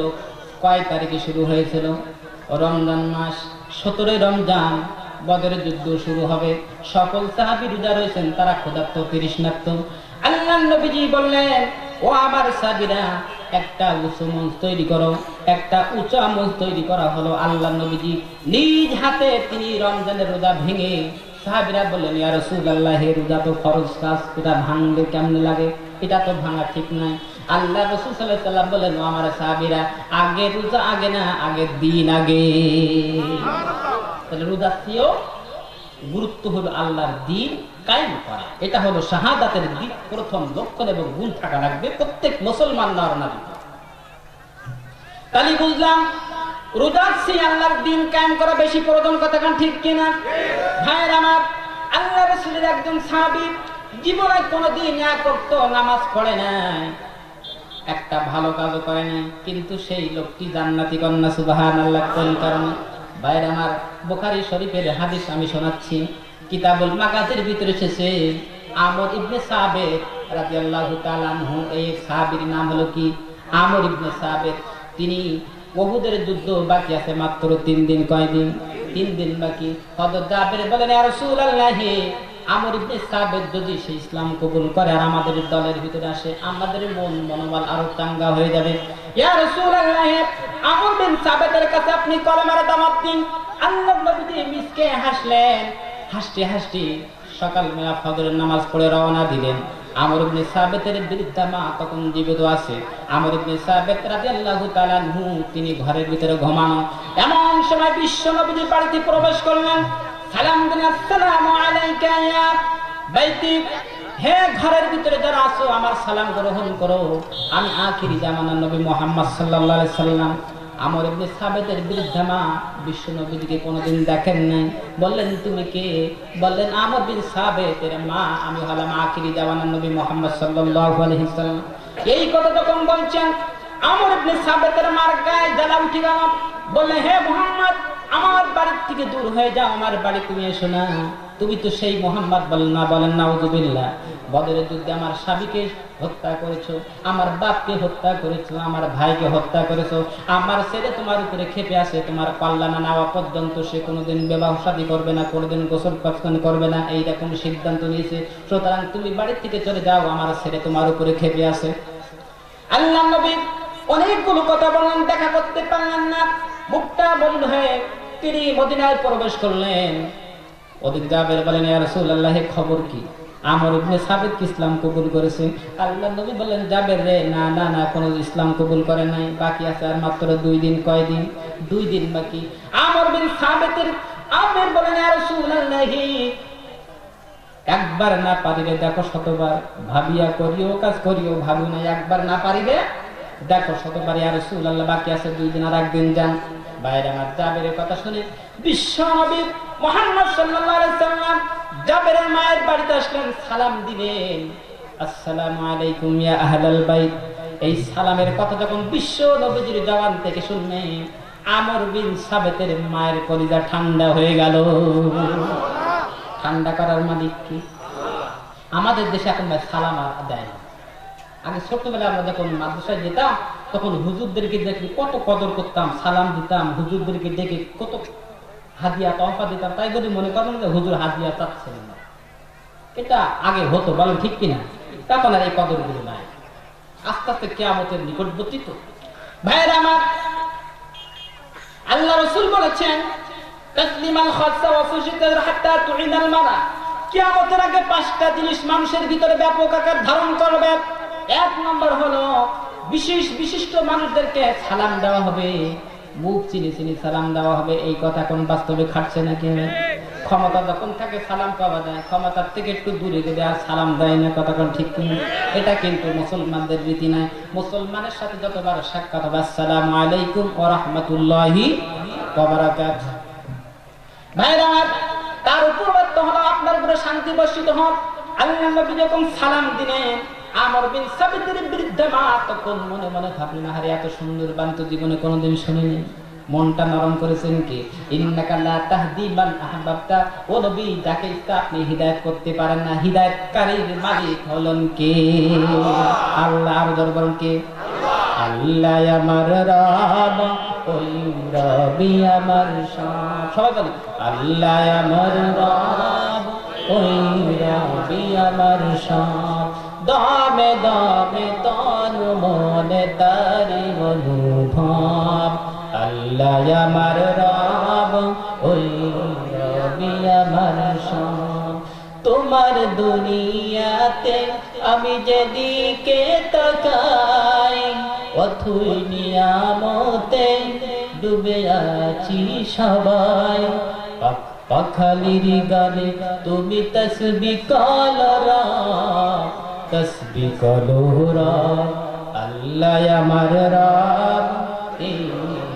কয় তারিখে শুরু হয়েছিল? রমজান মাস, 17 রমজান বদরের যুদ্ধ শুরু হবে। সকল সাহাবী রোজা রয়েছেন, তারা ক্ষুধার্ত তৃষ্ণার্ত। আল্লাহ নবীজি বললেন, ও আমার সাহাবীরা, একটা উঁচু মঞ্চ তৈরি করো। একটা উঁচা মঞ্চ তৈরি করা হলো। আল্লাহ নবীজি নিজ হাতে তিনি রমজানের রোজা ভেঙে, সাহাবীরা বললেন, ইয়া রাসূলুল্লাহ, রোজা তো ফরজ কাজ, এটা ভাঙবে কেমনে লাগে? এটা তো ভাঙা ঠিক নাই। আল্লাহ রাসূল সাল্লাল্লাহু আলাইহি ওয়াসাল্লাম বললেন, ও আমার সাহাবীরা, আগে রোজা আগে না, আগের দিন আগে। তাহলে রোজা থেকেও গুরুত্ব হলো আল্লাহর দ্বীন কায়েম করা। এটা হলো শাহাদাতের দিক, প্রথম লক্ষণ এবং গুণ থাকা লাগবে প্রত্যেক মুসলমান নর নারী। তাহলে বুঝলাম রোজা সে আল্লাহর দ্বীন কায়েম করা বেশি প্রয়োজন। কথা কান ঠিক কিনা? ভাইরা আমার, আল্লাহ রাসূলের একজন সাহাবী জীবনে কোনোদিন এক ওয়াক্ত নামাজ পড়ে নাই, একটা ভালো কাজও করে নাই, কিন্তু সেই লোকটি জান্নাতি কন্যা। সুবহানাল্লাহ। কোন কারণে? ভাইরা আমার, বুখারী শরীফের হাদিস আমি শোনাচ্ছি, কিতাবুল মাগাজির ভিতরে এসেছে, আমর ইবনে সাবেত রাদিয়াল্লাহু তাআলা আনহু, এই সাহাবীর নাম হলো কি? আমর ইবনে সাবেত। তিনি উহুদের যুদ্ধ বাকি আছে মাত্র 3 দিন। কয় দিন? 3 দিন বাকি। হযরত জাবের বলেন, ইয়া রাসূলুল্লাহ, আমর ইবনে সাবেত যদি সে ইসলাম কবুল করে আর আমাদের দলের ভিতরে আসে, আমাদের মনোবল আরো চাঙ্গা হয়ে যাবে। ইয়া রাসূলুল্লাহ, আমর বিন সাবেতের কাছে আপনি কলমার দাওয়াত দিন। আল্লাহর নবী মিসকে হাসলেন। হাসতে হাসতে সকালবেলা ফজরের নামাজ পড়ে রওনা দিলেন। আমর ইবনে সাবেতের বৃদ্ধা মা তখন জীবিত আছে। আমর ইবনে সাবেত রাদিয়াল্লাহু তাআলা আনহু তিনি ঘরের ভিতরে ঘুমানো। এমন সময় বিশ্ব নবীর বাড়িতে প্রবেশ করলেন। সালাম দিলেন, আসসালামু আলাইকা ইয়া বাইতি, হে ঘরের ভিতরে যারা আছো আমার সালাম গ্রহণ করো, আমি আখিরি জামানার নবী মুহাম্মদ সাল্লাল্লাহু আলাইহি সাল্লাম। আমর ইবনে সাবেতের বৃদ্ধা মা বিশ্ব নবীকে কোনোদিন দেখেন নাই। বললেন, তুমি কে? বললেন, আমর বিন সাবেতের মা, আমি হলাম আখিরি জামানার নবী মুহাম্মদ সাল্লাল্লাহু আলাইহি সাল্লাম। এই কথা যখন বলছেন, আমর ইবনে সাবেতের মার গায়ে জ্বালা উঠে গেল। বললেন, হে মুহাম্মদ, আমার বাড়ি থেকে দূর হয়ে যাও, আমার বাড়ি তুমি এসো না, তুমি তো সেই মুহাম্মদ। বলেন না, বলেন নাউযুবিল্লাহ। বদরের যুদ্ধে আমার স্বামীকে হত্যা করেছো, আমার বাপকে হত্যা করেছো, আমার ভাইকে হত্যা করেছো, আমার ছেলে তোমার উপরে ক্ষেপে আছে, তোমার পাল্লা না নেওয়া পর্যন্ত সে কোনোদিন বিবাহ শাদী করবে না, কোনোদিন গোসল পাচন করবে না, এইরকম সিদ্ধান্ত নিয়েছে। সুতরাং তুমি বাড়ি থেকে চলে যাও, আমার ছেলে তোমার উপরে ক্ষেপে আছে। আল্লাহ নবী অনেকগুলো কথা বললেন, দেখা করতে পারলেন না, মুখটা বন্ধ হয়ে তিনি মদিনায় প্রবেশ করলেন। ওদিন জাবের বলেন, ইয়া রাসূলুল্লাহ, খবর কি? আমর ইবনে সাবেত ইসলাম কবুল করেছে। আল্লাহ নবী বলেন, জাবের রে, না না না, কোনো ইসলাম কবুল করে নাই, বাকি আছে আর মাত্র 2 দিন। কয় দিন? 2 দিন বাকি। আমর বিন সাবেতের আমের বলেন, ইয়া রাসূলুল্লাহ, একবার না পারিলে দেখো শতবার, ভাবিয়া করিও কাজ করিও, ভাবু না, একবার না পারিলে দেখো শতবার। ইয়া রাসূলুল্লাহ, বাকি আছে 2 দিন, আর 1 দিন যান। বাইরে আমার জাবেরের কথা শুনে বিশ্ব নবী মুহাম্মদ সাল্লাল্লাহু আলাইহি সাল্লাম জাবেরের মায়ের বাড়িতে আসলেন, সালাম দিলেন, আসসালামু আলাইকুম ইয়া আহলাল বাইত। এই সালামের কথা যখন বিশ্ব নবীজির জবান থেকে শুনলেন, আমর বিন সাবেতের মায়ের কলিজা ঠান্ডা হয়ে গেল। ঠান্ডা করার মালিক কি? আমাদের দেশে এখন ভাই সালাম দেয় না। আগে ছোটবেলায় আমরা যখন মাদ্রাসায় যেতাম তখন হুজুরদেরকে দেখে কত কদর করতাম, সালাম দিতাম, হুজুরদেরকে ডেকে কত হাদিয়া তহফা দিতাম। তাই যদি মনে করেন যে হুজুর হাদিয়া চাচ্ছেন না, এটা আগে হতো, বলেন ঠিক কিনা? তখন আর এই কদরগুলো নাই। আস্তে আস্তে কিয়ামতের নিকটবর্তী তো। ভাইরা আমার, আল্লাহ রাসূল বলেছেন তাসলিমাল খাসা ওয়া ফুজিতার হাত্তা তুইনাল মারা, কিয়ামতের আগে 5টা জিনিস মানুষের ভিতরে ব্যাপক আকার ধারণ করবে। 1 নম্বর হলো বিশিষ্ট মানুষদেরকে সালাম দেওয়া হবে, মুখ চিনি চিনি সালাম দেওয়া হবে। এই কথা কোন বাস্তবে খাটছে নাকি? ক্ষমতা যখন থাকে সালাম পাওয়া যায়, ক্ষমতার থেকে একটু দূরে গেলে আর সালাম দেয় না, কথা কোন ঠিক কিনা? এটা কিন্তু মুসলমানদের রীতি নাই। মুসলমানের সাথে যতবার সাক্ষাৎ হবে আসসালামু আলাইকুম ওয়া রাহমাতুল্লাহি ওয়া বারাকাতুহু। ভাইরা, তার উপর হলো আপনার উপরে শান্তি বর্ষিত হোক। আল্লাহ নবী যখন সালাম দিলেন আমর বিন সাবিতের বিরুদ্ধে মা তখন মনে মনে ভাবলেন, আরে এত সুন্দর বান তো জীবনে কোনোদিন শুনিনি। মনটা নরম করেছেন কে? ইন্নাকা লা তাহদি মান আহবাবতা, ও নবী যাকে ইচ্ছা আপনি হিদায়াত করতে পারেন না। হিদায়াতকারীর মালিক হলেন কে? আল্লাহ। আর দরবার কে? আল্লাহ আমার রব, ওই রবি আমার সব। সবাই বলেন আল্লাহ আমার রব, ওই রবি আমার সব। দমে দমে তন মনে তারি অনুভব। আল্লাহ আমার রব, ওই রবি আমার সব। তোমার দুনিয়াতে আমি যেদিকে তাকাই, অথই নিয়ামতে ডুবে আছি সবাই। পাখালির গানে তুমি তসবিহ কলরা, তসবিহ কলরা। আল্লাহ আমার রব, এই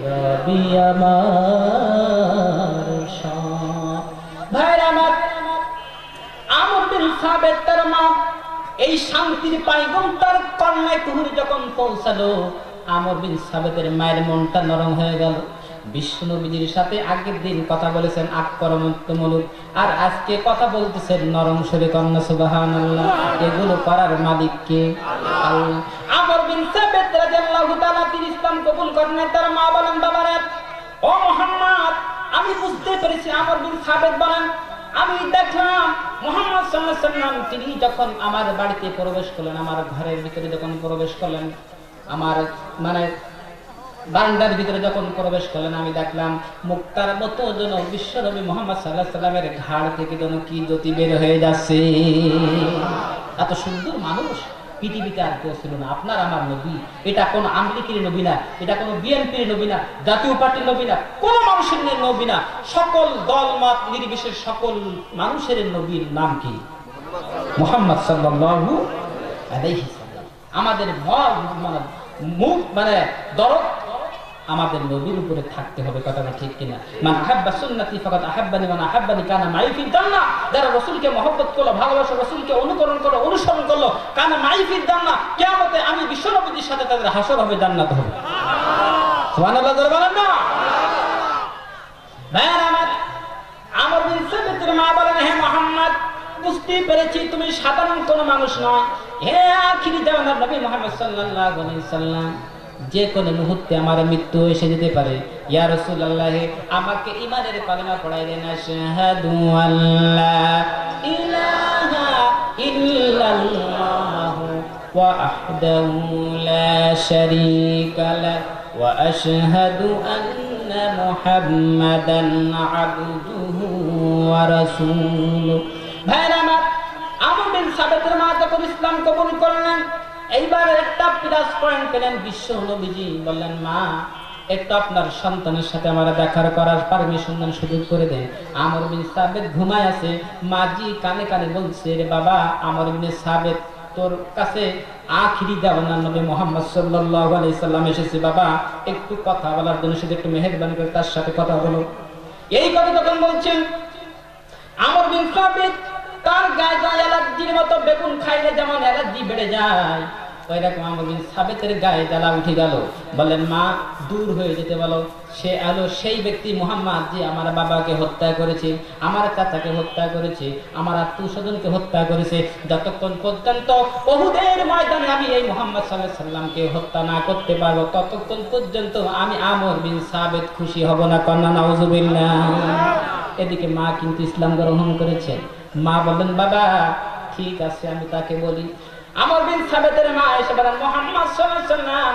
রবি আমার সব। ভাইরা আমার, আমর বিন সাবিত তার মা এই শান্তির পায়গাম তার কন্যায় কুহুরি যখন পৌঁছালো, আমর বিন সাবিতের মায়ের মনটা নরম হয়ে গেল। বিশ্ব নবীজির সাথে আগের দিন কথা বলেছেন আক্রমণাত্মক, আর আজকে কথা বলতেছেন নরম সুরে, কন্যা সুবহানাল্লাহ। এগুলো করার মালিক কে? আল্লাহ। আমর বিন সাবিত রাদিয়াল্লাহু তাআলা তিনি ইসলাম কবুল করেন। তার মা বলেন, বাবারে, ও মুহাম্মদ, আমি বুঝতে পেরেছি। আমর বিন সাবিত বলেন, আমি দেখলাম মুহাম্মদ সাল্লাল্লাহু আলাইহি ওয়াসাল্লাম তিনি যখন আমার বাড়িতে প্রবেশ করলেন, আমার ঘরের ভিতরে যখন প্রবেশ করলেন, আমার মানে বারান্দার ভিতরে যখন প্রবেশ করলেন, আমি দেখলাম মুক্তার মতো যেন বিশ্বনবী মুহাম্মদ সাল্লাল্লাহু আলাইহি ওয়াসাল্লামের ঘাড় থেকে যেন কি জ্যোতি বের হয়ে যাচ্ছে। এত সুন্দর মানুষ পৃথিবীতে আর কেউ ছিল না। আপনার আমার নবী, এটা কোন আমলিকির নবী না, এটা কোন বিএনপির নবী না, জাতীয় পার্টির নবী না, কোন মানুষের নবী না। সকল দল মত নির্বিশেষে সকল মানুষের নবীর নাম কি? মুহাম্মদ সাল্লাল্লাহু আলাইহি ওয়াসাল্লাম। আমাদের মুখ মানে দরদ আমাদের নবীর উপরে থাকতে হবে, কথাটা ঠিক কিনা? মান আহাব্বা সুন্নতি ফাকাদ আহাব্বানি, মান আহাব্বানি কানা মাই ফিল জান্নাহ। যারা রাসূলকে মহব্বত করলো, ভালোবাসো, রাসূলকে অনুকরণ করলো, অনুসরণ করলো, কানা মাই ফিল জান্নাহ, কিয়ামতে আমি বিশ্ব নবীর সাথে তাদের হাসর হবে, জান্নাত হবে। সুবহানাল্লাহ, জোরে বলেন না। ভাইরা আমার, আমর বিন সাবিতের মা বলেন, হে মুহাম্মদ, বুঝতে পেরেছি তুমি সাধারণ কোন মানুষ নয়। হে আখিরি জামানার নবী মুহাম্মদ সাল্লাল্লাহু আলাইহি ওয়াসাল্লাম, যে কোনো মুহূর্তে আমার মৃত্যু এসে যেতে পারে। ইয়া রাসূলুল্লাহ, আমাকে ঈমানের কালেমা পড়াই দেন। আশহাদু আল্লা ইলাহা ইল্লাল্লাহ وحده لا شريك له وأشهد أن محمدا عبده ورسوله ভাইরা আমার আমর বিন সাবিতের মা যখন ইসলাম কবুল করলেন এইবার একটা প্লাস পয়েন্ট পেলেন বিশ্ব নবীজি বললেন মা একটু আপনার সন্তানের সাথে আমার দেখা করার পারমিশন দেন সুযোগ করে দেন আমর বিন সাবিত ঘুমায় আছে মাজি কানে কানে বলছে রে বাবা আমর বিন সাবিত তোর কাছে আখিরি জামানা নবী মুহাম্মদ সাল্লাল্লাহু আলাইহি সাল্লাম এসেছে বাবা একটু কথা বলার জন্য শুধু একটু মেহেরবানি করে তার সাথে কথা বলো এই কথা যখন বলছেন আমর বিন সাবিত তার গায়ে যায় অ্যালার্জির মতো বেগুন খাইলে যেমন অ্যালার্জি বেড়ে যায় ওইরকম আমর বিন সাবেতের গায়ে জ্বালা উঠে গেল। বললেন মা দূর হয়ে যেতে বলো, সে আলো সেই ব্যক্তি মুহাম্মদ যে আমার বাবাকে হত্যা করেছে, আমার চাচাকে হত্যা করেছে, আমার আত্মীয় স্বজনকে হত্যা করেছে। যতক্ষণ পর্যন্ত উহুদের ময়দানে আমি এই মুহাম্মদ সাল্লাল্লাহু আলাইহি সাল্লামকে হত্যা না করতে পারবো, ততক্ষণ পর্যন্ত আমি আমর বিন সাবেত খুশি হব না। কন্যা নাউজুবিল্লাহ। এদিকে মা কিন্তু ইসলাম গ্রহণ করেছে। মা বললেন বাবা ঠিক আছে আমি তাকে বলি। আমর বিন সাবেতের মা এসে বলেন মুহাম্মদ সাল্লাল্লাহু আলাইহি সাল্লাম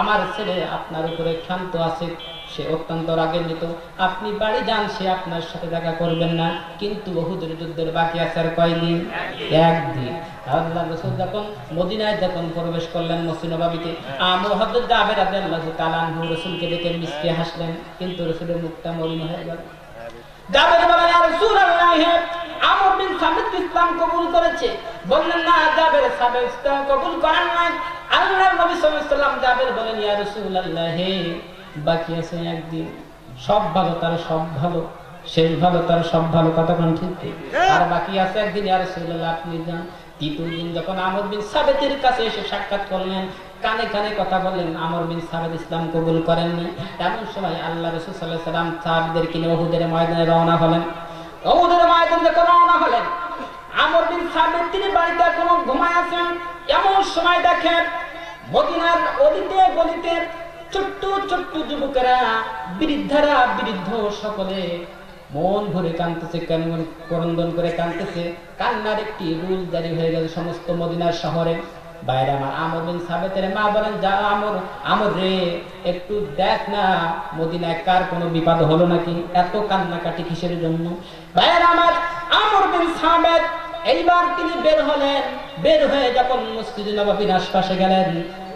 আমার ছেলে আপনার উপরে ক্ষান্ত আছে, সে অত্যন্ত রাগান্বিত, আপনি বাড়ি যান, সে আপনার সাথে দেখা করবেন না। কিন্তু উহুদের যুদ্ধের বাকি আছে আর কয়দিন? একদিন। আল্লাহ রাসূল যখন মদিনায় যখন প্রবেশ করলেন মসজিদ নববীতে, হযরত জাবের রাদিয়াল্লাহু তাআলা আনহু রাসূলকে দেখে মিষ্টি হাসলেন, কিন্তু রাসূলের মুখটা মলিন হয়ে গেল। জাবের বলেন ইয়া রাসূলুল্লাহ আমর বিন সাবিত ইসলাম কবুল করেছে। বললেন না জাবের সাবিত ইসলাম কবুল করেন নাই। আল্লাহর নবী সাল্লাল্লাহু আলাইহি ওয়াসাল্লাম জাবের বলেন ইয়া রাসূলুল্লাহ বাকি আছে একদিন, সব ভালো তার সব ভালো, শেষ ভালো তার সব ভালো, কথা কোন ঠিক? আর বাকি আছে একদিন ইয়া রাসূলুল্লাহ আপনি যান। তৃতীয় দিন যখন আমর বিন সাবিতের কাছে এসে সাক্ষাৎ করলেন, কানে কানে কথা বললেন, আমর বিন সাবিত ইসলাম কবুল করেননি। এমন সময় আল্লাহ রাসূল সাল্লাল্লাহু আলাইহি ওয়াসাল্লাম সাহাবীদেরকে নিয়ে উহুদের ময়দানে রওনা হলেন। উহুদের ময়দানে যখন রওনা হলেন, আমর বিন সাবিত তিনি বাড়িতে এখনো ঘুমায় আছেন। এমন সময় দেখেন মদিনার অলিতে গলিতে ছোট্ট ছোট্ট যুবকেরা, বৃদ্ধারা, বৃদ্ধ সকলে মন ভরে কাঁদতেছে, কেমন ক্রন্দন করে কাঁদতেছে। কান্নার একটি রুল জারি হয়ে গেল সমস্ত মদিনার শহরে। বাইরে আমার আমর বিন সাবিতের মা বলেন যা আমর রে একটু দেখ না মদিনায় কার কোনো বিপদ হলো নাকি, এত কান্নাকাটি কিসের জন্য? বাইরে আমার আমর বিন সাবিত এইবার তিনি বের হলেন। বের হয়ে যখন মসজিদ নববীর আশপাশে গেলেন,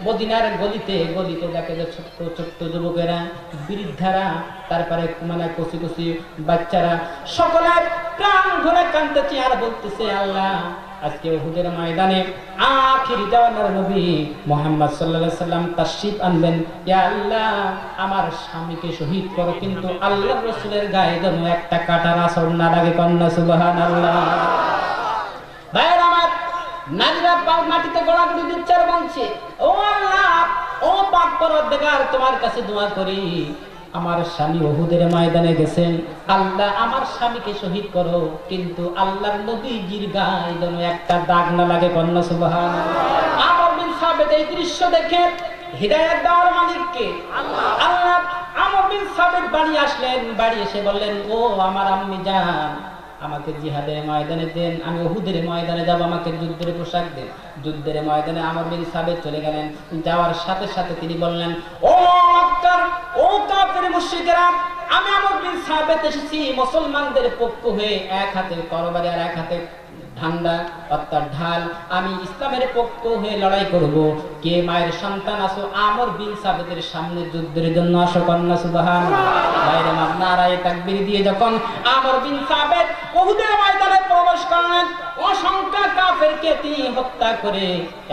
মদিনার গলিতে গলিতে দেখে যে ছোট্ট ছোট্ট যুবকেরা, বৃদ্ধারা, তারপরে মানে কচি কচি বাচ্চারা সকলে প্রাণ ধরে কাঁদতেছে আর বলতেছে আল্লাহ আজকে উহুদের ময়দানে আখির জামানার নবী মুহাম্মদ সাল্লাল্লাহু আলাইহি সাল্লাম তাশরীফ আনবেন। ইয়া আল্লাহ আমার স্বামীকে শহীদ করো, কিন্তু আল্লাহর রাসূলের গায়ে যেন একটা কাঁটার আঁচড় না লাগে। কন্যা সুবহানাল্লাহ। ভাইরা আমার নারীরা মাটিতে গড়াগড়ি দিচ্ছে আর বলছে ও আল্লাহ, ও পাক পরওয়ারদিগার তোমার কাছে দোয়া করি, আমার স্বামী উহুদের ময়দানে গেছেন, আল্লাহ আমার স্বামীকে শহীদ করো, কিন্তু আল্লাহর নবীজির গায়ে যেন একটা দাগ না লাগে। কন্যা সুবহানাল্লাহ। আমর বিন সাবিত এই দৃশ্য দেখে হিদায়াত দেওয়ার মালিক কে? আল্লাহ। আমর বিন সাবিত বাড়ি আসলেন, বাড়ি এসে বললেন ও আমার আম্মি জান আমাকে জিহাদের ময়দানে দেন, আমি উহুদের ময়দানে যাব, আমাকে যুদ্ধের পোশাক দেন। যুদ্ধের ময়দানে আমর বিন সাবিত চলে গেলেন। যাওয়ার সাথে সাথে তিনি বললেন ও মক্কার ও কাফের মুশরিকরা, আমি আমর বিন সাবিত এসেছি মুসলমানদের পক্ষ হয়ে, এক হাতে তরবারি আর এক হাতে ঠান্ডা অর্থাৎ ঢাল, আমি ইসলামের পক্ষ হয়ে লড়াই করব। কে মায়ের সন্তান আসো আমর বিন সাবিতের সামনে যুদ্ধের জন্য আসো। কন্যা সুবহানাল্লাহ। বাইরে নারায়ে তাকবীর দিয়ে যখন আমর বিন সাবিত উহুদের ময়দানে প্রবেশ করলেন, অসংখ্য কাফেরকে তিনি হত্যা করে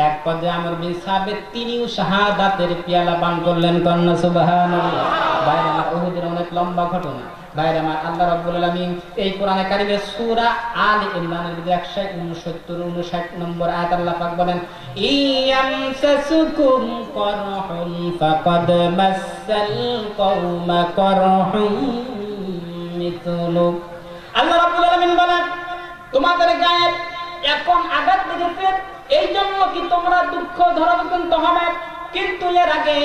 এক পর্যায়ে আমর বিন সাবিত তিনিও শাহাদাতের পেয়ালা পান করলেন। কন্যা সুবহানাল্লাহ। বাইরে উহুদের অনেক লম্বা ঘটনা। বাইরে আমার আল্লাহ রাব্বুল আলামিন এই কোরআনে কারীমের সূরা আলে ইমরানের 169 নম্বর আয়াত আল্লাহ পাক বলেন ইয়ামসাসুকুম করহুন ফাকাদ মাসাল কওমা করহুম মিথলু। আল্লাহ রাব্বুল আলামিন বলেন তোমাদের গায়ে এখন আঘাত লেগেছে, এই জন্য কি তোমরা দুঃখ ধরাবন্ত হবে, কিন্তু এর আগে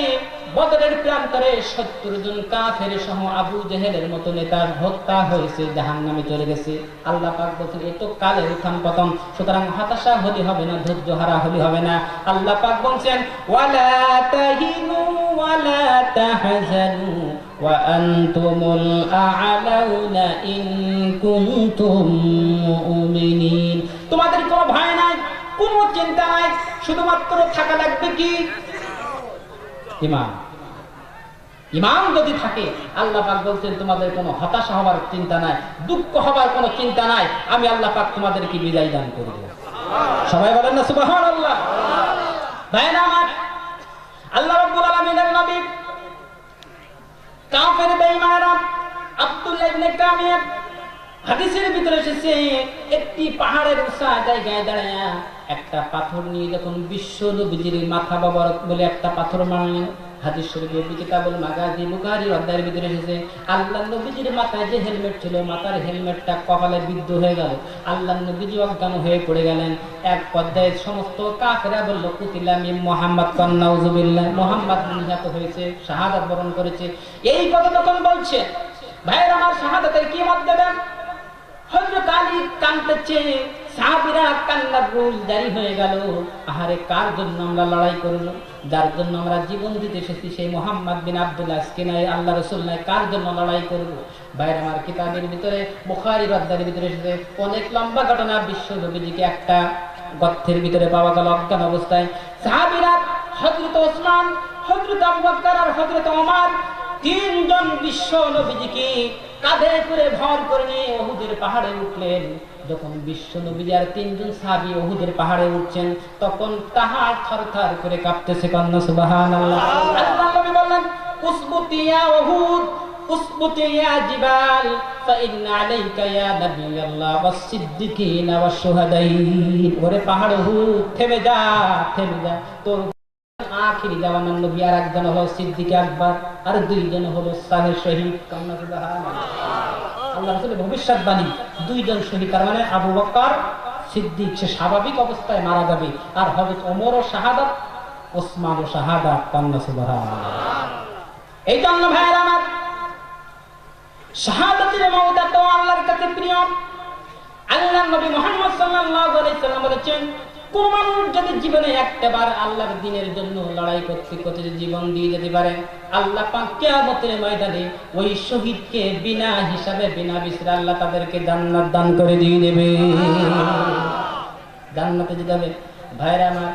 বদরের প্রান্তরে 70 জন কাফের সহ আবু জেহেলের মতো নেতা হত্যা হয়েছে, জাহান্নামে চলে গেছে। আল্লাহ পাক বলেন এত কালের উত্থান পতন, সুতরাং হতাশা হলে হবে না, ধৈর্য হারা হলে হবে না। আল্লাহ পাক বলেন ওয়ালা তাহিনু ওয়ালা তাহজানু ওয়া আনতুমুল আ'লাউনা ইন কুনতুম মুমিনিন। তোমাদের কোনো ভয় নাই, কোনো চিন্তা নাই, শুধুমাত্র থাকা লাগবে কি ঈমান। ঈমান যদি থাকে আল্লাহ পাক বলছেন তোমাদের কোনো হতাশা হবার চিন্তা নাই, দুঃখ হবার কোনো চিন্তা নাই, আমি আল্লাহ পাক তোমাদেরকে বিজয় দান করব। সবাই বলেন না সুবহানাল্লাহ। ভাইরা আমার আল্লাহ রাব্বুল আলামিনের নবী কাফের বেঈমানরা আব্দুল্লাহ ইবনে কামিয়া হাদিসের ভিতরে এসেছে একটি পাহাড়ের উঁচা জায়গায় দাঁড়ায় একটা পাথর নিয়ে যখন বিশ্ব নবীজির মাথা মোবারক বলে একটা পাথর মারলেন। হাদিস শরীফের কিতাবুল মাগাজি বুখারী অধ্যায়ের ভিতরে এসেছে আল্লাহর নবীজির মাথায় যে হেলমেট ছিল মাথার হেলমেটটা কপালে বিদ্ধ হয়ে গেল। আল্লাহর নবীজি অজ্ঞান হয়ে পড়ে গেলেন। এক পর্যায়ে সমস্ত কাফেররা বলল কুতিলা মিন মুহাম্মদ নাউযুবিল্লাহ, মুহাম্মদ নিহত হয়েছে, শাহাদাত বরণ করেছে। এই কথা তখন বলছে। ভাইয়ের আমার, শাহাদাতের কি মত দেবেন? হযরত আলী কাঁদতেছে, সাহাবীরা কান্নার রোল জারি হয়ে গেল। আহারে, কার জন্য আমরা লড়াই করব? যার জন্য আমরা জীবন দিতে এসেছি সেই মুহাম্মদ বিন আব্দুল্লাহ আজকে নাই, আল্লাহ রাসূল নাই, কার জন্য লড়াই করব? ভাইয়ের আমার, কিতাবের ভিতরে বুখারী অধ্যায়ের ভিতরে এসেছে অনেক লম্বা ঘটনা। বিশ্ব নবীজিকে একটা গর্তের ভিতরে পাওয়া গেল অজ্ঞান অবস্থায়। সাহাবীরা হযরত ওসমান, হযরত আবু বকর আর হযরত ওমর তিনজন বিশ্ব নবীজিকে কাঁধে করে ভর করে নিয়ে উহুদের পাহাড়ে উঠলেন। যখন বিশ্ব নবী আর তিনজন সাহাবী উহুদের পাহাড়ে উঠছেন তখন পাহাড় থরথর করে কাঁপতেছে। কান্না সুবহানাল্লাহ। আল্লাহ নবী বললেন, উসবুতি ইয়া উহুদ, উসবুতি ইয়া জিবাল, ফাইন্না আলাইকা ইয়া নাবিয়াল্লাহ ওয়াস-সিদ্দিকিনা ওয়াশ-শুহাদাইন। ওরে পাহাড় উহুদ, থেমে যা, থেমে যা। তোর আখিরি জামানার নবী আর একজন হলো সিদ্দিক আকবর, আর দুইজন হলো সাহেব শহীদ। কান্না সুবহানাল্লাহ। আল্লাহ রাসূলের ভবিষ্যৎবাণী, দুইজন শহীদ, তার মানে আবু বকর সিদ্দিক সে স্বাভাবিক অবস্থায় মারা যাবে, আর হযরত ওমরও শাহাদাত, ওসমানও শাহাদাত। কান্না সুবহানাল্লাহ। এই জন্য ভাইয়েরা আমার, শাহাদাতের মওত তো আল্লাহর কাছে প্রিয়। আল্লাহর নবী মুহাম্মদ সাল্লাল্লাহু আলাইহি সাল্লাম বলেছেন, কোন মানুষ যদি জীবনে একটাবার আল্লাহর দ্বীনের জন্য লড়াই করতে করতে জীবন দিয়ে যেতে পারে, আল্লাহ পাক কিয়ামতের ময়দানে ওই শহীদকে বিনা হিসাবে বিনা বিচারে আল্লাহ তাদেরকে জান্নাত দান করে দিয়ে দেবে, জান্নাতে যাবে। ভাইরা আমার,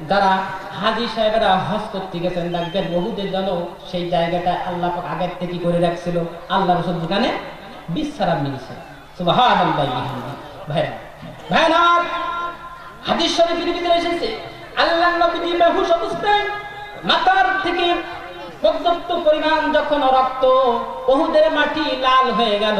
যারা হাজী সাহেবরা হজ করতে গেছেন দেখবেন বহুদের জন্য সেই জায়গাটা আল্লাহ পাক আগের থেকে করে রাখছিল। আল্লাহ রাসূল দোকানে বিশ্রাম নিয়েছে। সুবহানাল্লাহ। ভাইরা ভাইরা, হাদিস শরীফের ভিতরে এসেছে আল্লাহর নবীজি বেহুশ অবস্থায় মাথার থেকে পর্যাপ্ত পরিমাণ যখন রক্ত, উহুদের মাটি লাল হয়ে গেল।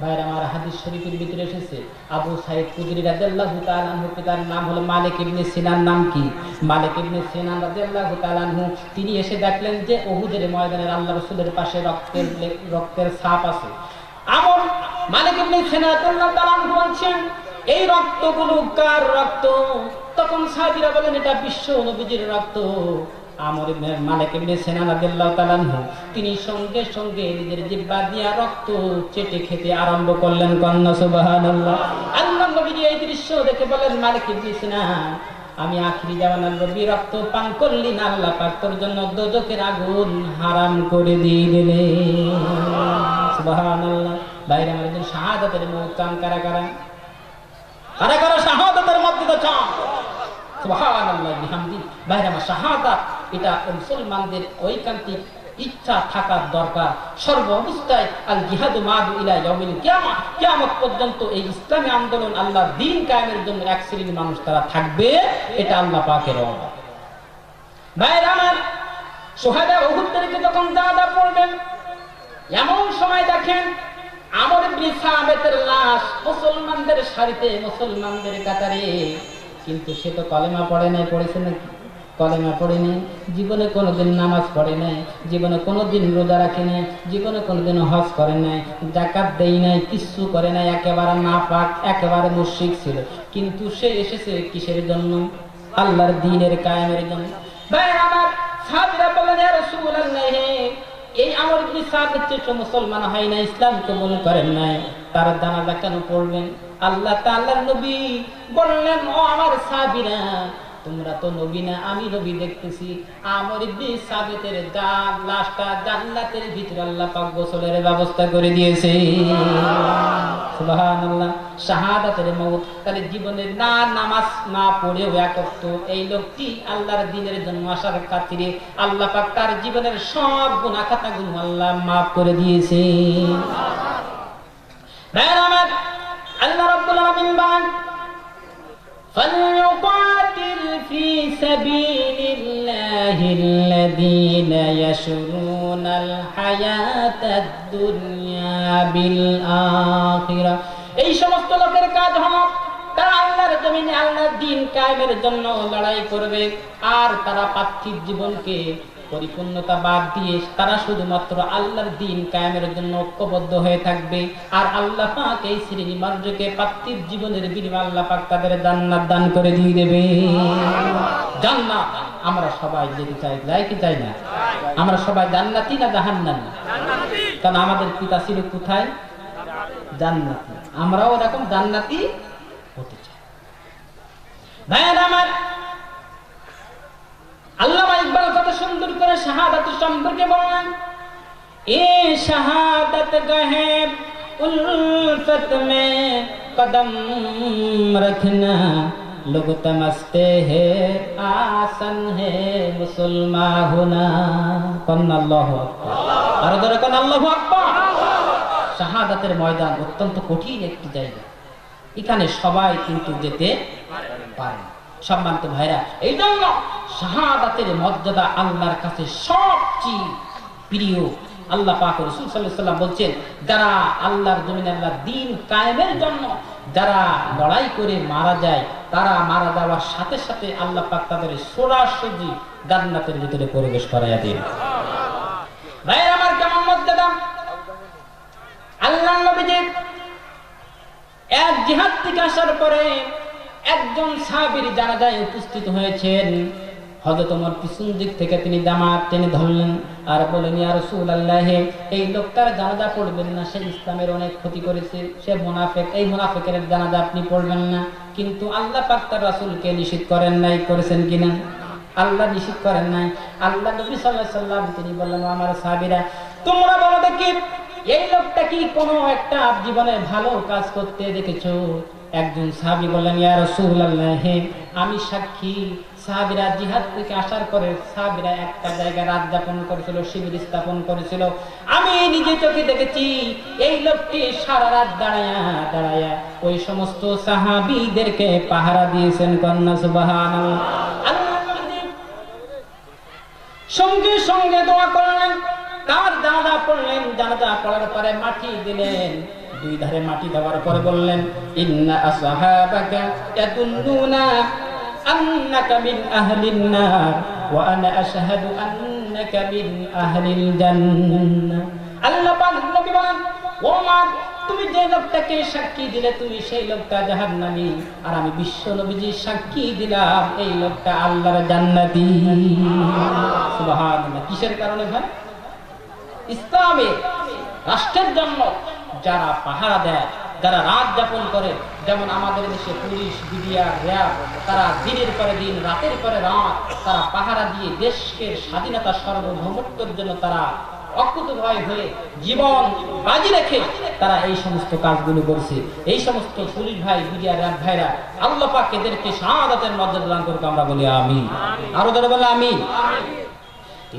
ভাইরা আমার, হাদিস শরীফের ভিতরে এসেছে আবু সাঈদ খুদরি রাদিয়াল্লাহু তাআলা আনহু, পিতার নাম হলো মালিক ইবনে সিনান। নাম কি? মালিক ইবনে সিনান রাদিয়াল্লাহু তাআলা আনহু। তিনি এসে দেখলেন যে উহুদের ময়দানের আল্লাহ রাসূলের পাশে রক্তের ছাপ আছে। আমর মালিক ইবনে সিনান রাদিয়াল্লাহু তাআলা আনহু বলছেন, এই রক্তগুলো কার রক্ত? তখন সাহাবীরা বলেন, এটা বিশ্ব নবীজির রক্ত। আমর ইবনে মালিক ইবনে সিনান রাদিয়াল্লাহু তাআলা আনহু তিনি সঙ্গে সঙ্গে নিজের জিহ্বা দিয়ে রক্ত চেটে খেতে আরম্ভ করলেন। কান্না সুবহানাল্লাহ। আল্লাহর নবী এই দৃশ্য দেখে বলেন, মালিক ইবনে সিনান, আমি আখিরি জামানার নবী রক্ত পান করলি না, আল্লাহ পাক তোর জন্য দোজখের আগুন হারাম করে দিয়ে দিলেন। সুবহানাল্লাহ। বাইরে আমাদের শাহাদাতের মুকাম কারা কারা? কারা কারা শাহাদাতের মধ্যে চান? সুবহানাল্লাহ বিহামদি। বাইরে আমার, শাহাদাত এটা মুসলমানদের ঐকান্তিক ইচ্ছা থাকার দরকার। সর্ব অবস্থায় আল জিহাদু মাদু ইলা ইয়াউমিল কিয়ামah, কিয়ামত পর্যন্ত এই ইসলামী আন্দোলন আল্লাহর দ্বীন কায়েমের জন্য এক শ্রেণীর মানুষ তারা থাকবে, এটা আল্লাহ পাকের ওয়াদা। ভাইরা আমার, শুহাদা উহুদদেরকে যখন জানাজা পড়বেন, এমন সময় দেখেন আমর ইবনে সাবিতের লাশ মুসলমানদের সারিতে, মুসলমানদের কাতারে। কিন্তু সে তো কলেমা পড়ে নাই। পড়েছে নাকি? কলেমা পড়ে নাই। জীবনে কোনোদিন নামাজ পড়ে নাই, জীবনে কোনোদিন রোজা রাখে নাই, জীবনে কোনোদিন হজ করে নাই, যাকাত দেয় নাই, কিচ্ছু করে নাই, একেবারে নাপাক, একেবারে মুশরিক ছিল। কিন্তু সে এসেছে কিসের জন্য? আল্লাহর দ্বীনের কায়েমের জন্য। ভাই আমার, সাহাবীরা বলেন, ইয়া রাসূলুল্লাহ, এই আমর ইবনে সাবিত তো মুসলমান হয় না, ইসলাম কবুল করেন নাই, তার জানাজা কেন পড়বেন? আল্লাহ তাআলার নবী বললেন, ও আমার সাহাবীরা, তোমরা তো নবী না, আমি নবী দেখতেছি। আমর ইবনে সাবিতের লাশটা জান্নাতের ভিতরে আল্লাহ পাক গোসলের ব্যবস্থা করে দিয়েছে। সুবহানাল্লাহ। শাহাদাতের মওত, তাহলে জীবনের না নামাজ না পড়েও একত্ব এই লোকটি আল্লাহর দ্বীনের জন্য আসার খাতিরে আল্লাহ পাক তার জীবনের সব গুনাহ খাতাগুলো আল্লাহ মাফ করে দিয়েছে। ভাইরা, আল্লাহ রাব্বুল আলামিন বলেন, فَلْيُقَاتِلْ فِي سَبِيلِ اللَّهِ الَّذِينَ يَشْرُونَ الْحَيَاةَ الدُّنْيَا বিল আখিরা। এই সমস্ত লোকের কাজ হলো তারা আল্লাহর জমিনে আল্লাহর দ্বীন কায়েমের জন্য লড়াই করবে, আর তারা পার্থিব জীবনকে পরিপূর্ণতা বাদ দিয়ে তারা শুধুমাত্র আল্লাহর দ্বীন কায়েমের জন্য ঐক্যবদ্ধ হয়ে থাকবে। আর আল্লাহ পাক এই শ্রেণী মানুষকে পার্থিব জীবনের বিনিময়ে আল্লাহ পাক তাদের জান্নাত দান করে দিয়ে দেবে। জান্নাত আমরা সবাই যেতে চাই, যাই কি চাই না? আমরা সবাই জান্নাতি না জাহান্নামী? কারণ আমাদের পিতা ছিল কোথায়? জান্নাতি। আমরাও এরকম জান্নাতি হতে চাই। ভাইয়েরা আমার, আল্লামা ইকবাল কত সুন্দর করে শাহাদাত সম্পর্কে বললেন, এ শাহাদাত গাহে উলফত মে কদম রখনা, লোগ তমস্তে হে আসান হে মুসলমান হোনা। কন্না আল্লাহু আকবার, আর ধরে কোন আল্লাহু আকবার। শাহাদাতের ময়দান অত্যন্ত কঠিন একটি জায়গা, এখানে সবাই কিন্তু যেতে পারে। সম্মানিত ভাইরা, এই জন্য শাহাদাতের মর্যাদা আল্লাহর কাছে সবচেয়ে প্রিয়। আল্লাহ পাক রাসূল সাল্লাল্লাহু আলাইহি ওয়াসাল্লাম বলছেন, যারা আল্লাহর জমিনে আল্লাহর দ্বীন কায়েমের জন্য যারা লড়াই করে মারা যায়, তারা মারা যাওয়ার সাথে সাথে আল্লাহ পাক তাদের সরাসরি জান্নাতের ভিতরে প্রবেশ করাইয়া দেন। ভাইরা আমার, কেমন মর্যাদা! আল্লাহর নবীজি এক জিহাদ থেকে আসার পরে একজন সাহাবীর জানাজায় উপস্থিত হয়েছেন। হযরত ওমর পিছন দিক থেকে তিনি জামাত টেনে ধরলেন আর বললেন, ইয়া রাসূলুল্লাহ, এই লোকটার জানাজা পড়বেন না, সে ইসলামের অনেক ক্ষতি করেছে, সে মুনাফিক, এই মুনাফিকের জানাজা আপনি পড়বেন না। কিন্তু আল্লাহ পাক তার রাসূলকে নিষেধ করেন নাই, করেছেন কিনা? আল্লাহ নিষেধ করেন নাই। আল্লাহ নবী সাল্লাল্লাহু আলাইহি ওয়াসাল্লাম তিনি বললেন, আমার সাহাবীরা, তোমরা বলো দেখি, এই লোকটা কি কোনো একটা জীবনে ভালো কাজ করতে দেখেছো? একজন সাহাবী বললেন, ইয়া রাসূলুল্লাহ, আমি সাক্ষী। সাহাবীরা জিহাদ থেকে আসার পরে সাহাবীরা একটা জায়গায় রাত যাপন করেছিল, শিবির স্থাপন করেছিল। আমি নিজে চোখে দেখেছি এই লোকটি সারা রাত দাঁড়ায়া দাঁড়ায়া ওই সমস্ত সাহাবীদেরকে পাহারা দিয়েছেন। কন্যা সুবহানাল্লাহ। সঙ্গে সঙ্গে দোয়া করলেন, তার জানাজা পড়লেন। জানাজা পড়ার পরে মাটি দিলেন, দুই ধারে মাটি দেওয়ার পরে বললেন, ইন্না আসহাবাকা ইয়াদুল্লুনা আন্নাকা মিন আহলিন নার ওয়া আনা আশহাদু আন্নাকা মিন আহলিল জান্নাহ। আল্লাহ পাক নবী বলেন, ও মা, তুমি যে লোকটাকে সাক্ষী দিলে তুমি সেই লোকটা জাহান্নামী, আর আমি বিশ্ব নবীজি সাক্ষী দিলাম এই লোকটা আল্লাহর জান্নাতি। সুবহানাল্লাহ। কিসের কারণে ভাই? ইসলামের রাষ্ট্রের জন্য যারা পাহারা দেয়, যারা রাত যাপন করে, যেমন আমাদের দেশে পুলিশ, বিডিআর, র্যাব, তারা দিনের পরে দিন, রাতের পরে রাত তারা পাহারা দিয়ে দেশকে স্বাধীনতা সার্বভৌমত্বের জন্য তারা অকুতভয় হয়ে জীবন বাজি রেখে তারা এই সমস্ত কাজগুলো করছে। এই সমস্ত পুলিশ ভাই, বিডিআর, র্যাব ভাইরা, আল্লাহ পাক এদেরকে শাহাদাতের মর্যাদা দান করুক, আমরা বলি আমিন। আরো ধরে বলে আমিন।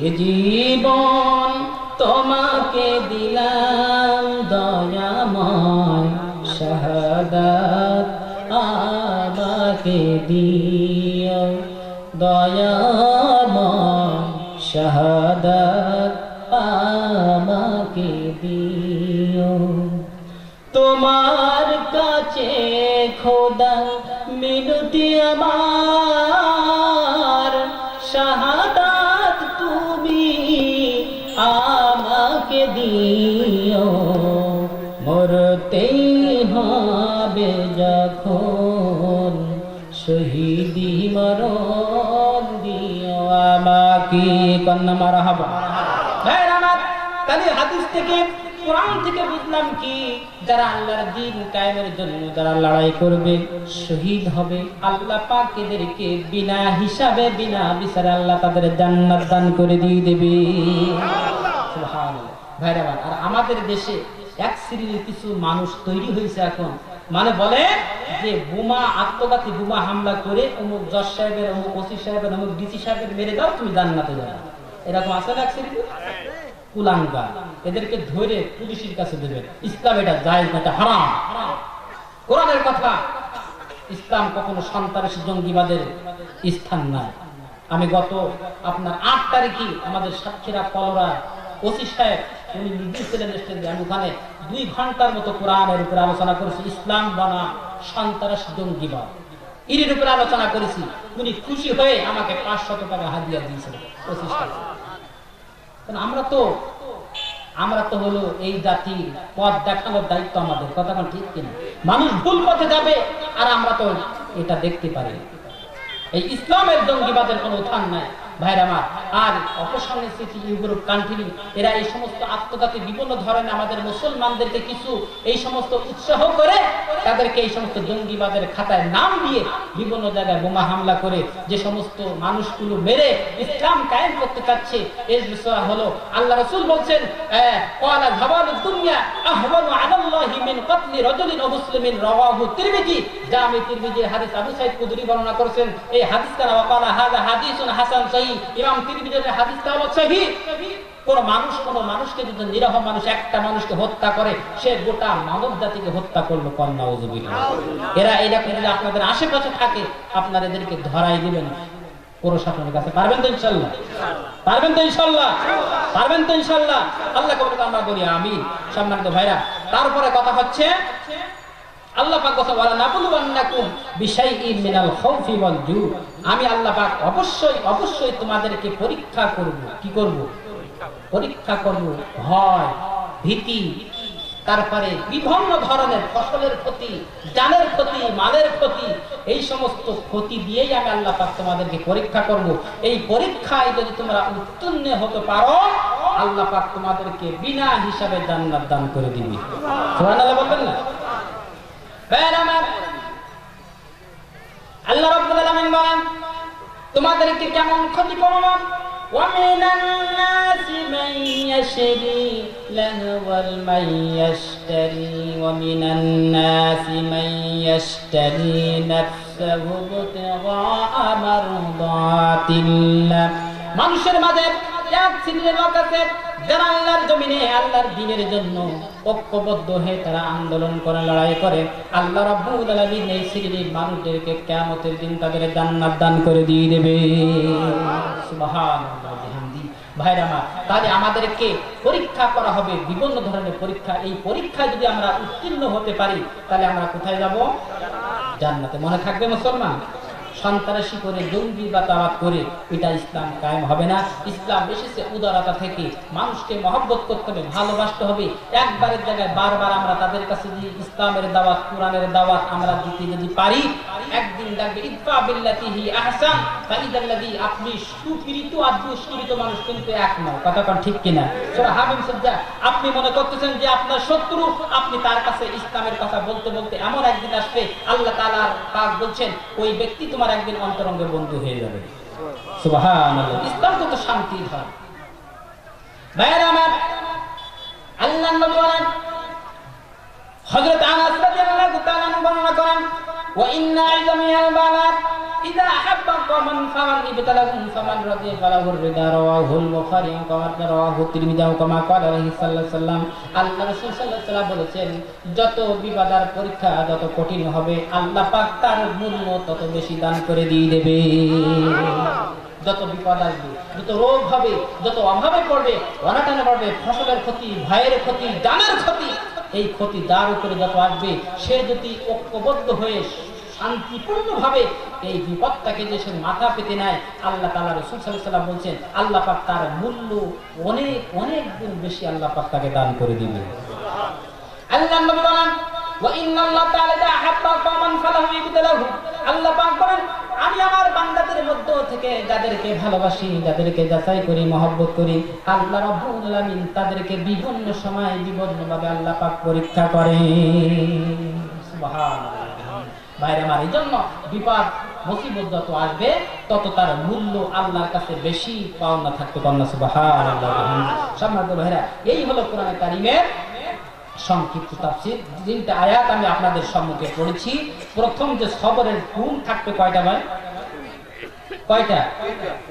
এ জীবন তোমাকে দিলাম দয়াময়, শাহাদাত আমাকে দিও দয়াময়, শাহাদাত আমাকে দিও। তোমার কাছে খোদা মিনতি আমার, শাহাদাত তুমি আমাকে দিও। মরতেই হবে যখন শহীদি মরণ দিও আমাকে। কন্যা মারহাবা। তাহলে হাদিস থেকে, কোরআন থেকে বুঝলাম কি, যারা আল্লাহর দ্বীন কায়েমের জন্য যারা লড়াই করবে, শহীদ হবে, আল্লাহ পাক এদেরকে বিনা হিসাবে বিনা বিচারে আল্লাহ তাদের জান্নাত দান করে দিয়ে দেবে। সুবহানাল্লাহ। ভাইরা, আর আমাদের দেশে এক শ্রেণীর কিছু মানুষ তৈরি হয়েছে এখন, মানে বলে যে বোমা, আত্মঘাতী বোমা হামলা করে অমুক জজ সাহেবের, অমুক ওসি সাহেবের, অমুক ডিসি সাহেবের মেরে দাও, তুমি জান্নাতে যাবে। এরকম আছে না এক শ্রেণী কুলাঙ্গা, এদেরকে ধরে পুলিশের কাছে দেবে। ইসলাম এটা জায়েজ না, এটা হারাম। কোরআনের কথা, ইসলাম কখনো সন্ত্রাসী জঙ্গিবাদের স্থান নাই। আমি গত আপনার 8 তারিখে আমাদের সাতক্ষীরা কলরা ওসি সাহেব উনি নিজে ছিলেন স্টেজে, আমি ওখানে 2 ঘন্টার মতো কোরআনের উপরে আলোচনা করেছি, ইসলাম বনা সন্ত্রাস জঙ্গিবাদ এর উপরে আলোচনা করেছি। উনি খুশি হয়ে আমাকে 500 টাকা হাদিয়া দিয়েছিলেন 25 টাকা। আমরা তো হলো এই জাতির পথ দেখানোর দায়িত্ব আমাদের, কথা কোন ঠিক কিনা? মানুষ ভুল পথে যাবে আর আমরা তো এটা দেখতে পারি। এই ইসলামের জঙ্গিবাদের কোনো উত্থান নাই ভাইরা আমার। আর অপসংস্কৃতি ইউরোপ কান্ট্রি এরা এই সমস্ত আত্মঘাতী বিভিন্ন ধরনের আমাদের মুসলমানদেরকে কিছু এই সমস্ত উৎসাহ করে তাদেরকে এই সমস্ত জঙ্গিবাদের খাতায় নাম দিয়ে বিভিন্ন জায়গায় বোমা হামলা করে যে সমস্ত মানুষগুলো মেরে ইসলাম কায়েম করতে চাচ্ছে। এর বিষয় হলো আল্লাহ রাসূল বলছেন, ক্বালা যাওয়ালুদ দুনিয়া আহওয়ানু আলাল্লাহি মিন কতলি রাজুলিন মুসলিমিন, রাওয়াহু তিরমিজি। জামি তিরমিজির হাদিস আবু সাঈদ কুদরি বর্ণনা করেছেন। এই হাদিসটা ওয়াকালা হাযা হাদিসুন হাসান সহিহ। ইমাম তিরমিজির হাদিসটা হলো সহিহ। কোন মানুষকে যদি নিরহ মানুষ একটা মানুষকে হত্যা করে, সে গোটা মানব জাতিকে হত্যা করলো। নাউযুবিল্লাহ। এরা এরকম যদি আপনাদের আশেপাশে থাকে, আপনারা এদেরকে ধরাই দিবেন প্রশাসনের কাছে। পারবেন তো ইনশাআল্লাহ? পারবেন তো ইনশাআল্লাহ? পারবেন তো ইনশাআল্লাহ? আল্লাহ কবুল আমরা বলি আমিন। সম্মানিত ভাইরা, তারপরে কথা হচ্ছে আল্লাহ পাক বলেন ওয়ালা নাবলুওয়ান্নাকুম বিশাইইন মিনাল খাউফি ওয়াল জু। আমি আল্লাহ পাক অবশ্যই তোমাদেরকে পরীক্ষা করব। কি করব? পরীক্ষা করব। ভয়, ভীতি, তারপরে বিভিন্ন ধরনের ফসলের ক্ষতি, জানের ক্ষতি, মালের ক্ষতি, এই সমস্ত ক্ষতি দিয়েই আমি আল্লাহ পাক তোমাদেরকে পরীক্ষা করব। এই পরীক্ষায় যদি তোমরা উত্তীর্ণ হতে পারো, আল্লাহ পাক তোমাদেরকে বিনা হিসাবে জান্নাত দান করে দিবে। সুবহানাল্লাহ বলবেন না? আল্লাহ রাব্বুল আলামিন বলেন তোমাদেরকে কেমন ক্ষতি করব। وَمِنَ النَّاسِ مَن يَشْتَرِي لَهْوَ الْمَيَّشْتَرِي وَمِنَ النَّاسِ مَن يَشْتَرِي نَفْسَهُ ابْتِغَاءَ مَرْضَاتِ اللَّهِ। মানুষের মাঝে এক শ্রেণীর লোক আছে যারা আল্লাহর জমিনে আল্লাহর দ্বীনের জন্য ঐক্যবদ্ধ হয়ে তারা আন্দোলন করে, লড়াই করে। আল্লাহ রাব্বুল আলামিন এই শ্রেণীর মানুষদেরকে কিয়ামতের দিন তাদের জান্নাত দান করে দিয়ে দেবে। সুবহানাল্লাহ বিহামদি। ভাইরা আমার, তাহলে আমাদেরকে পরীক্ষা করা হবে, বিভিন্ন ধরনের পরীক্ষা। এই পরীক্ষায় যদি আমরা উত্তীর্ণ হতে পারি, তাহলে আমরা কোথায় যাব? জান্নাতে। মনে থাকবে মুসলমান, সন্ত্রাসী করে জঙ্গিবাদ করে এটা ইসলাম কায়েম হবে না। ইসলাম এসেছে উদারতা থেকে। মানুষকে মহব্বত করতে হবে, ভালোবাসতে হবে। একবারের জায়গায় বারবার আমরা তাদের কাছে যে ইসলামের দাওয়াত, কোরআনের দাওয়াত আমরা দিতে যদি পারি, একদিন দেখবে ইদফা বিল্লাতি হি আহসান ফাইদাল্লাযী, আপনি সুপীড়িত আর দুষ্কৃত মানুষ কিন্তু এক নয়। কথা কোন ঠিক কিনা? সূরা হামিম সজ্জা। আপনি মনে করতেছেন যে আপনার শত্রু, আপনি তার কাছে ইসলামের কথা বলতে বলতে এমন একদিন আসবে আল্লাহ তাআলা পাক বলছেন ওই ব্যক্তি তোমার একদিন অন্তরঙ্গের বন্ধু হয়ে যাবে। সুবহানাল্লাহ। ইসলাম কত শান্তির ধর্ম। ভাইরা আমার, আল্লাহ নবী বলেন, হযরত আনাস রাদিয়াল্লাহু তাআলা বর্ণনা করেন, ওয়া ইন্না ইজামিয়াল বালাত ইযা আহাব্বা কওমান ফামান ইবতালাহুম ফামান রাদিয়া ফালাহুর রিদা। রাওয়াহুল বুখারী ওয়া রাওয়াহু তিরমিজি কামা ক্বালা সাল্লাল্লাহু আলাইহি ওয়াসাল্লাম। আল্লাহ রাসূল সাল্লাল্লাহু আলাইহি ওয়াসাল্লাম বলেছেন, যত বিপদ আর পরীক্ষা যত কঠিন হবে, আল্লাহ পাক তার মূল্য তত বেশি দান করে দিয়ে দেবে। যত বিপদ আসবে, যত রোগ হবে, যত অভাবে পড়বে, অনাটনে পড়বে, ফসলের ক্ষতি, ভয়ের ক্ষতি, জানের ক্ষতি, এই ক্ষতি যার উপরে যত আসবে, সে যদি ঐক্যবদ্ধ হয়ে শান্তিপূর্ণভাবে এই বিপদটাকে যে সে মাথা পেতে নেয়, আল্লাহ তাআলা রাসূল সাল্লাল্লাহু আলাইহি ওয়াসাল্লাম বলছেন আল্লাহ পাক তার মূল্য অনেক অনেক গুণ বেশি আল্লাহ পাক তাকে দান করে দিবেন। আল্লাহ নবী বলেন, ওয়া ইন্নাল্লাহ তাআলা ইযা আহাব্বা কওমান ফালাহু ইবতালাহু। আল্লাহ পাক বলেন, আমি আমার বান্দাদের মধ্য থেকে যাদেরকে ভালোবাসি, যাদেরকে যাচাই করি, মহব্বত করি, আল্লাহ রাব্বুল আলামিন তাদেরকে বিভিন্ন সময় বিভিন্নভাবে আল্লাহ পাক পরীক্ষা করেন। সুবহানাল্লাহ। ভাইরা আমার, এই জন্য বিপদ মুসিবত যত আসবে তত তার মূল্য আল্লাহর কাছে বেশি পাওনা থাকতে পারে না। সুবহানাল্লাহ। সম্মানিত ভাইরা, এই হলো কোরআনে কারীমের সংক্ষিপ্ত তাফসীর। তিনটা আয়াত আমি আপনাদের সম্মুখে পড়েছি। প্রথম যে সবরের গুণ থাকবে কয়টা ভাই? কয়টা?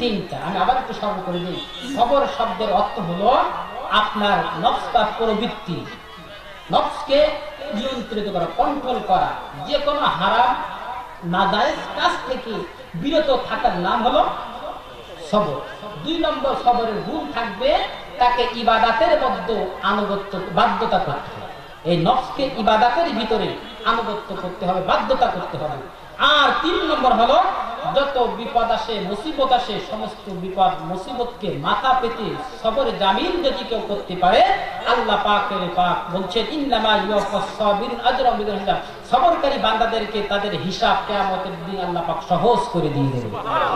তিনটা। আমি আবার একটু স্মরণ করে দিই। সবর শব্দের অর্থ হলো আপনার নফস বা প্রবৃত্তি, নফসকে নিয়ন্ত্রিত করা, কন্ট্রোল করা, যে কোনো হারাম নাজায়েজ কাজ থেকে বিরত থাকার নাম হলো সবর। 2 নম্বর সবরের গুণ থাকবে তাকে ইবাদতের মধ্যে আনুগত্য, বাধ্যতা করতে হবে। এই নফসকে ইবাদতের ভিতরে আনুগত্য করতে হবে, বাধ্যতা করতে হবে। আর 3 নম্বর হলো যত বিপদ আসে, মুসিবত আসে, সমস্ত বিপদ মুসিবতকে মাথা পেতে সবরে জামিন যদি কেউ করতে পারে, আল্লাহ পাক বলছেন ইন্নামা ইউওয়াফাস সাবিরুন আজরাহুম বিগৈরি হিসাব। সবরকারী বান্দাদেরকে তাদের হিসাব কিয়ামতের দিন আল্লাহ পাক সহজ করে দিয়ে দেবে।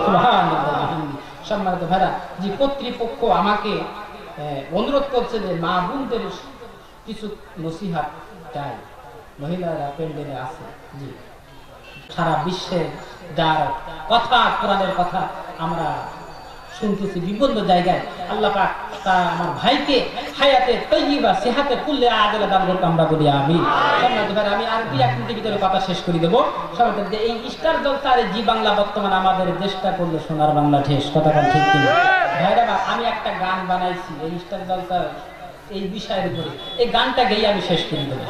সুবহানাল্লাহ। সম্মানিত ভাইরা, যে কর্তৃপক্ষ আমাকে অনুরোধ করছে যে মা বোনদের কিছু নসিহত চাই, মহিলারা প্যান্ডেলে আছে, জি সারা বিশ্বে যার কথা, কোরআনের কথা আমরা শুনতেছি বিভিন্ন জায়গায়, আল্লাহ পাক তা আমার ভাইকে হায়াতে তাইয়্যিবা সেহাতে কুল্লে আজলা দান করতে আমরা বলি আমিন। আমি আর 2-1 মিনিটের ভিতরে কথা শেষ করে দেব। সবাই যে এই স্টার জলসার জি বাংলা বর্তমান আমাদের দেশটা করলে সোনার বাংলা ঠেস, কথাটা ঠিক কিনা ভাইরা? আমি একটা গান বানাইছি এই স্টার জলসার এই বিষয়ের উপরে, এই গানটা গেয়ে আমি শেষ করে দেবো।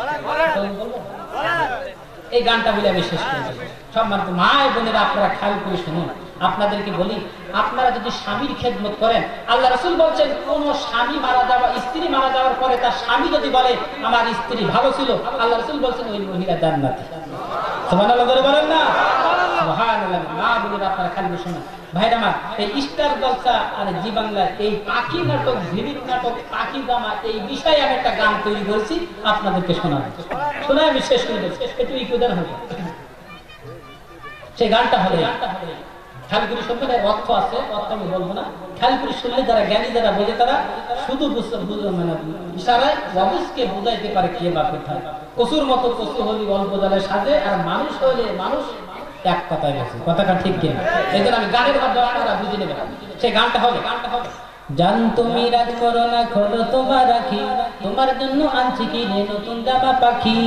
এই গানটা বলে আমি শেষ করে দেবো। সম্মানিত মা বোনেরা, আপনারা খেয়াল করে শুনুন। আপনাদেরকে বলি, আপনারা যদি স্বামীর খেদমত করেন, আল্লাহ রাসূল বলছেন কোন স্বামী মারা যাওয়া, স্ত্রী মারা যাওয়ার পরে তার স্বামী যদি বলে আমার স্ত্রী ভালো ছিল, আল্লাহ রাসূল বলছেন ওই মহিলা জান্নাতি। সুবহানাল্লাহ বলেন না? সুবহানাল্লাহ। মা বোনেরা, আপনারা খেয়াল করে শুনুন। ভাইরা আমার, এই স্টার জলসা আর জি বাংলা এই পাখি নাটক, ভিডিক নাটক, পাখি জামা, এই বিষয়ে আমি একটা গান তৈরি করেছি, আপনাদেরকে শোনাবো। শোনায় আমি শেষ করে দেবো, একটু ইকুদার হবে। সেই গানটা হলে খেয়াল করে শুনবেন, অর্থ আছে, অর্থ আমি বলবো না। খেয়াল করে শুনলে যারা জ্ঞানী, যারা বোঝে, তারা শুধু মানে ইশারায় ওয়াবুসকে বুঝাইতে পারে কে বা কোথায়। কসুর মতো কসু হলি অল্প জালে সাজে, আর মানুষ হলে মানুষ এক কথায় গেছে, কথাটা ঠিক কিনা? এই জন্য আমি গানের মাধ্যমে আপনারা বুঝে নেবেন। সেই গানটা হবে জান তুমি রাগ করো না, খোলো তোমার রাখি, তোমার জন্য আনছি কি রে নতুন জামা পাখি।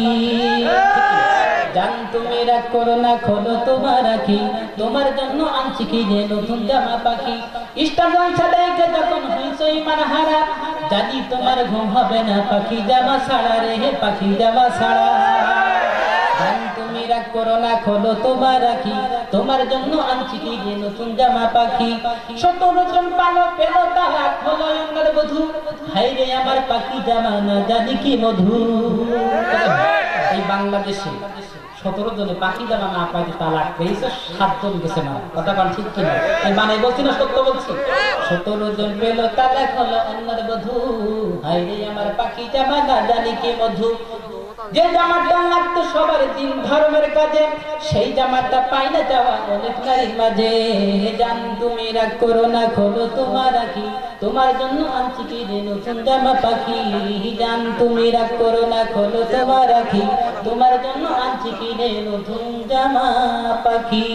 জান তুমি রাগ করো না, খোলো তোমার রাখি, তোমার জন্য আনছি কি রে নতুন জামা পাখি। স্টার জলসা দেখে যখন হইছো ইমান হারা, জানি তোমার ঘুম হবে না পাখি জামা ছাড়া রে, হে পাখি জামা ছাড়া। জান তুমি রাগ করো না, খোলো তোমার রাখি, তোমার জন্য আনছি কি যে নতুন জামা পাখি। 17 জন পালক পেল তারা, খোলো অঙ্গার বধূ, হাই রে আমার পাখি জামা না জানি কি মধু। এই বাংলাদেশে 17 জনে পাখি জামা না পাইতে তালাক পেয়েছে, 7 জন গেছে না। কথা কান ঠিক কিনা? এই মানে বলছি না সত্য বলছি? 17 জন পেল তালাক, হলো অঙ্গার বধূ, হাই রে আমার পাখি জামা না জানি কি মধু। যে জামাটা লাগতো সবার দিন ধর্মের কাজে, সেই জামাটা পাই না যাওয়া অনেক নারীর মাঝে। জান তুমি রাগ করো না, খোলো তোমার রাখি, তোমার জন্য আনছি কি রে নতুন জামা পাখি। জান তুমি রাগ করো না, খোলো তোমার রাখি, তোমার জন্য আনছি কি রে নতুন জামা পাখি।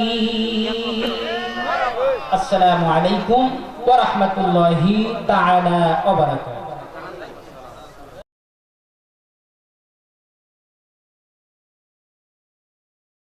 আসসালামু আলাইকুম ওয়া রাহমাতুল্লাহি তাআলা ওয়া বারাকাতুহু।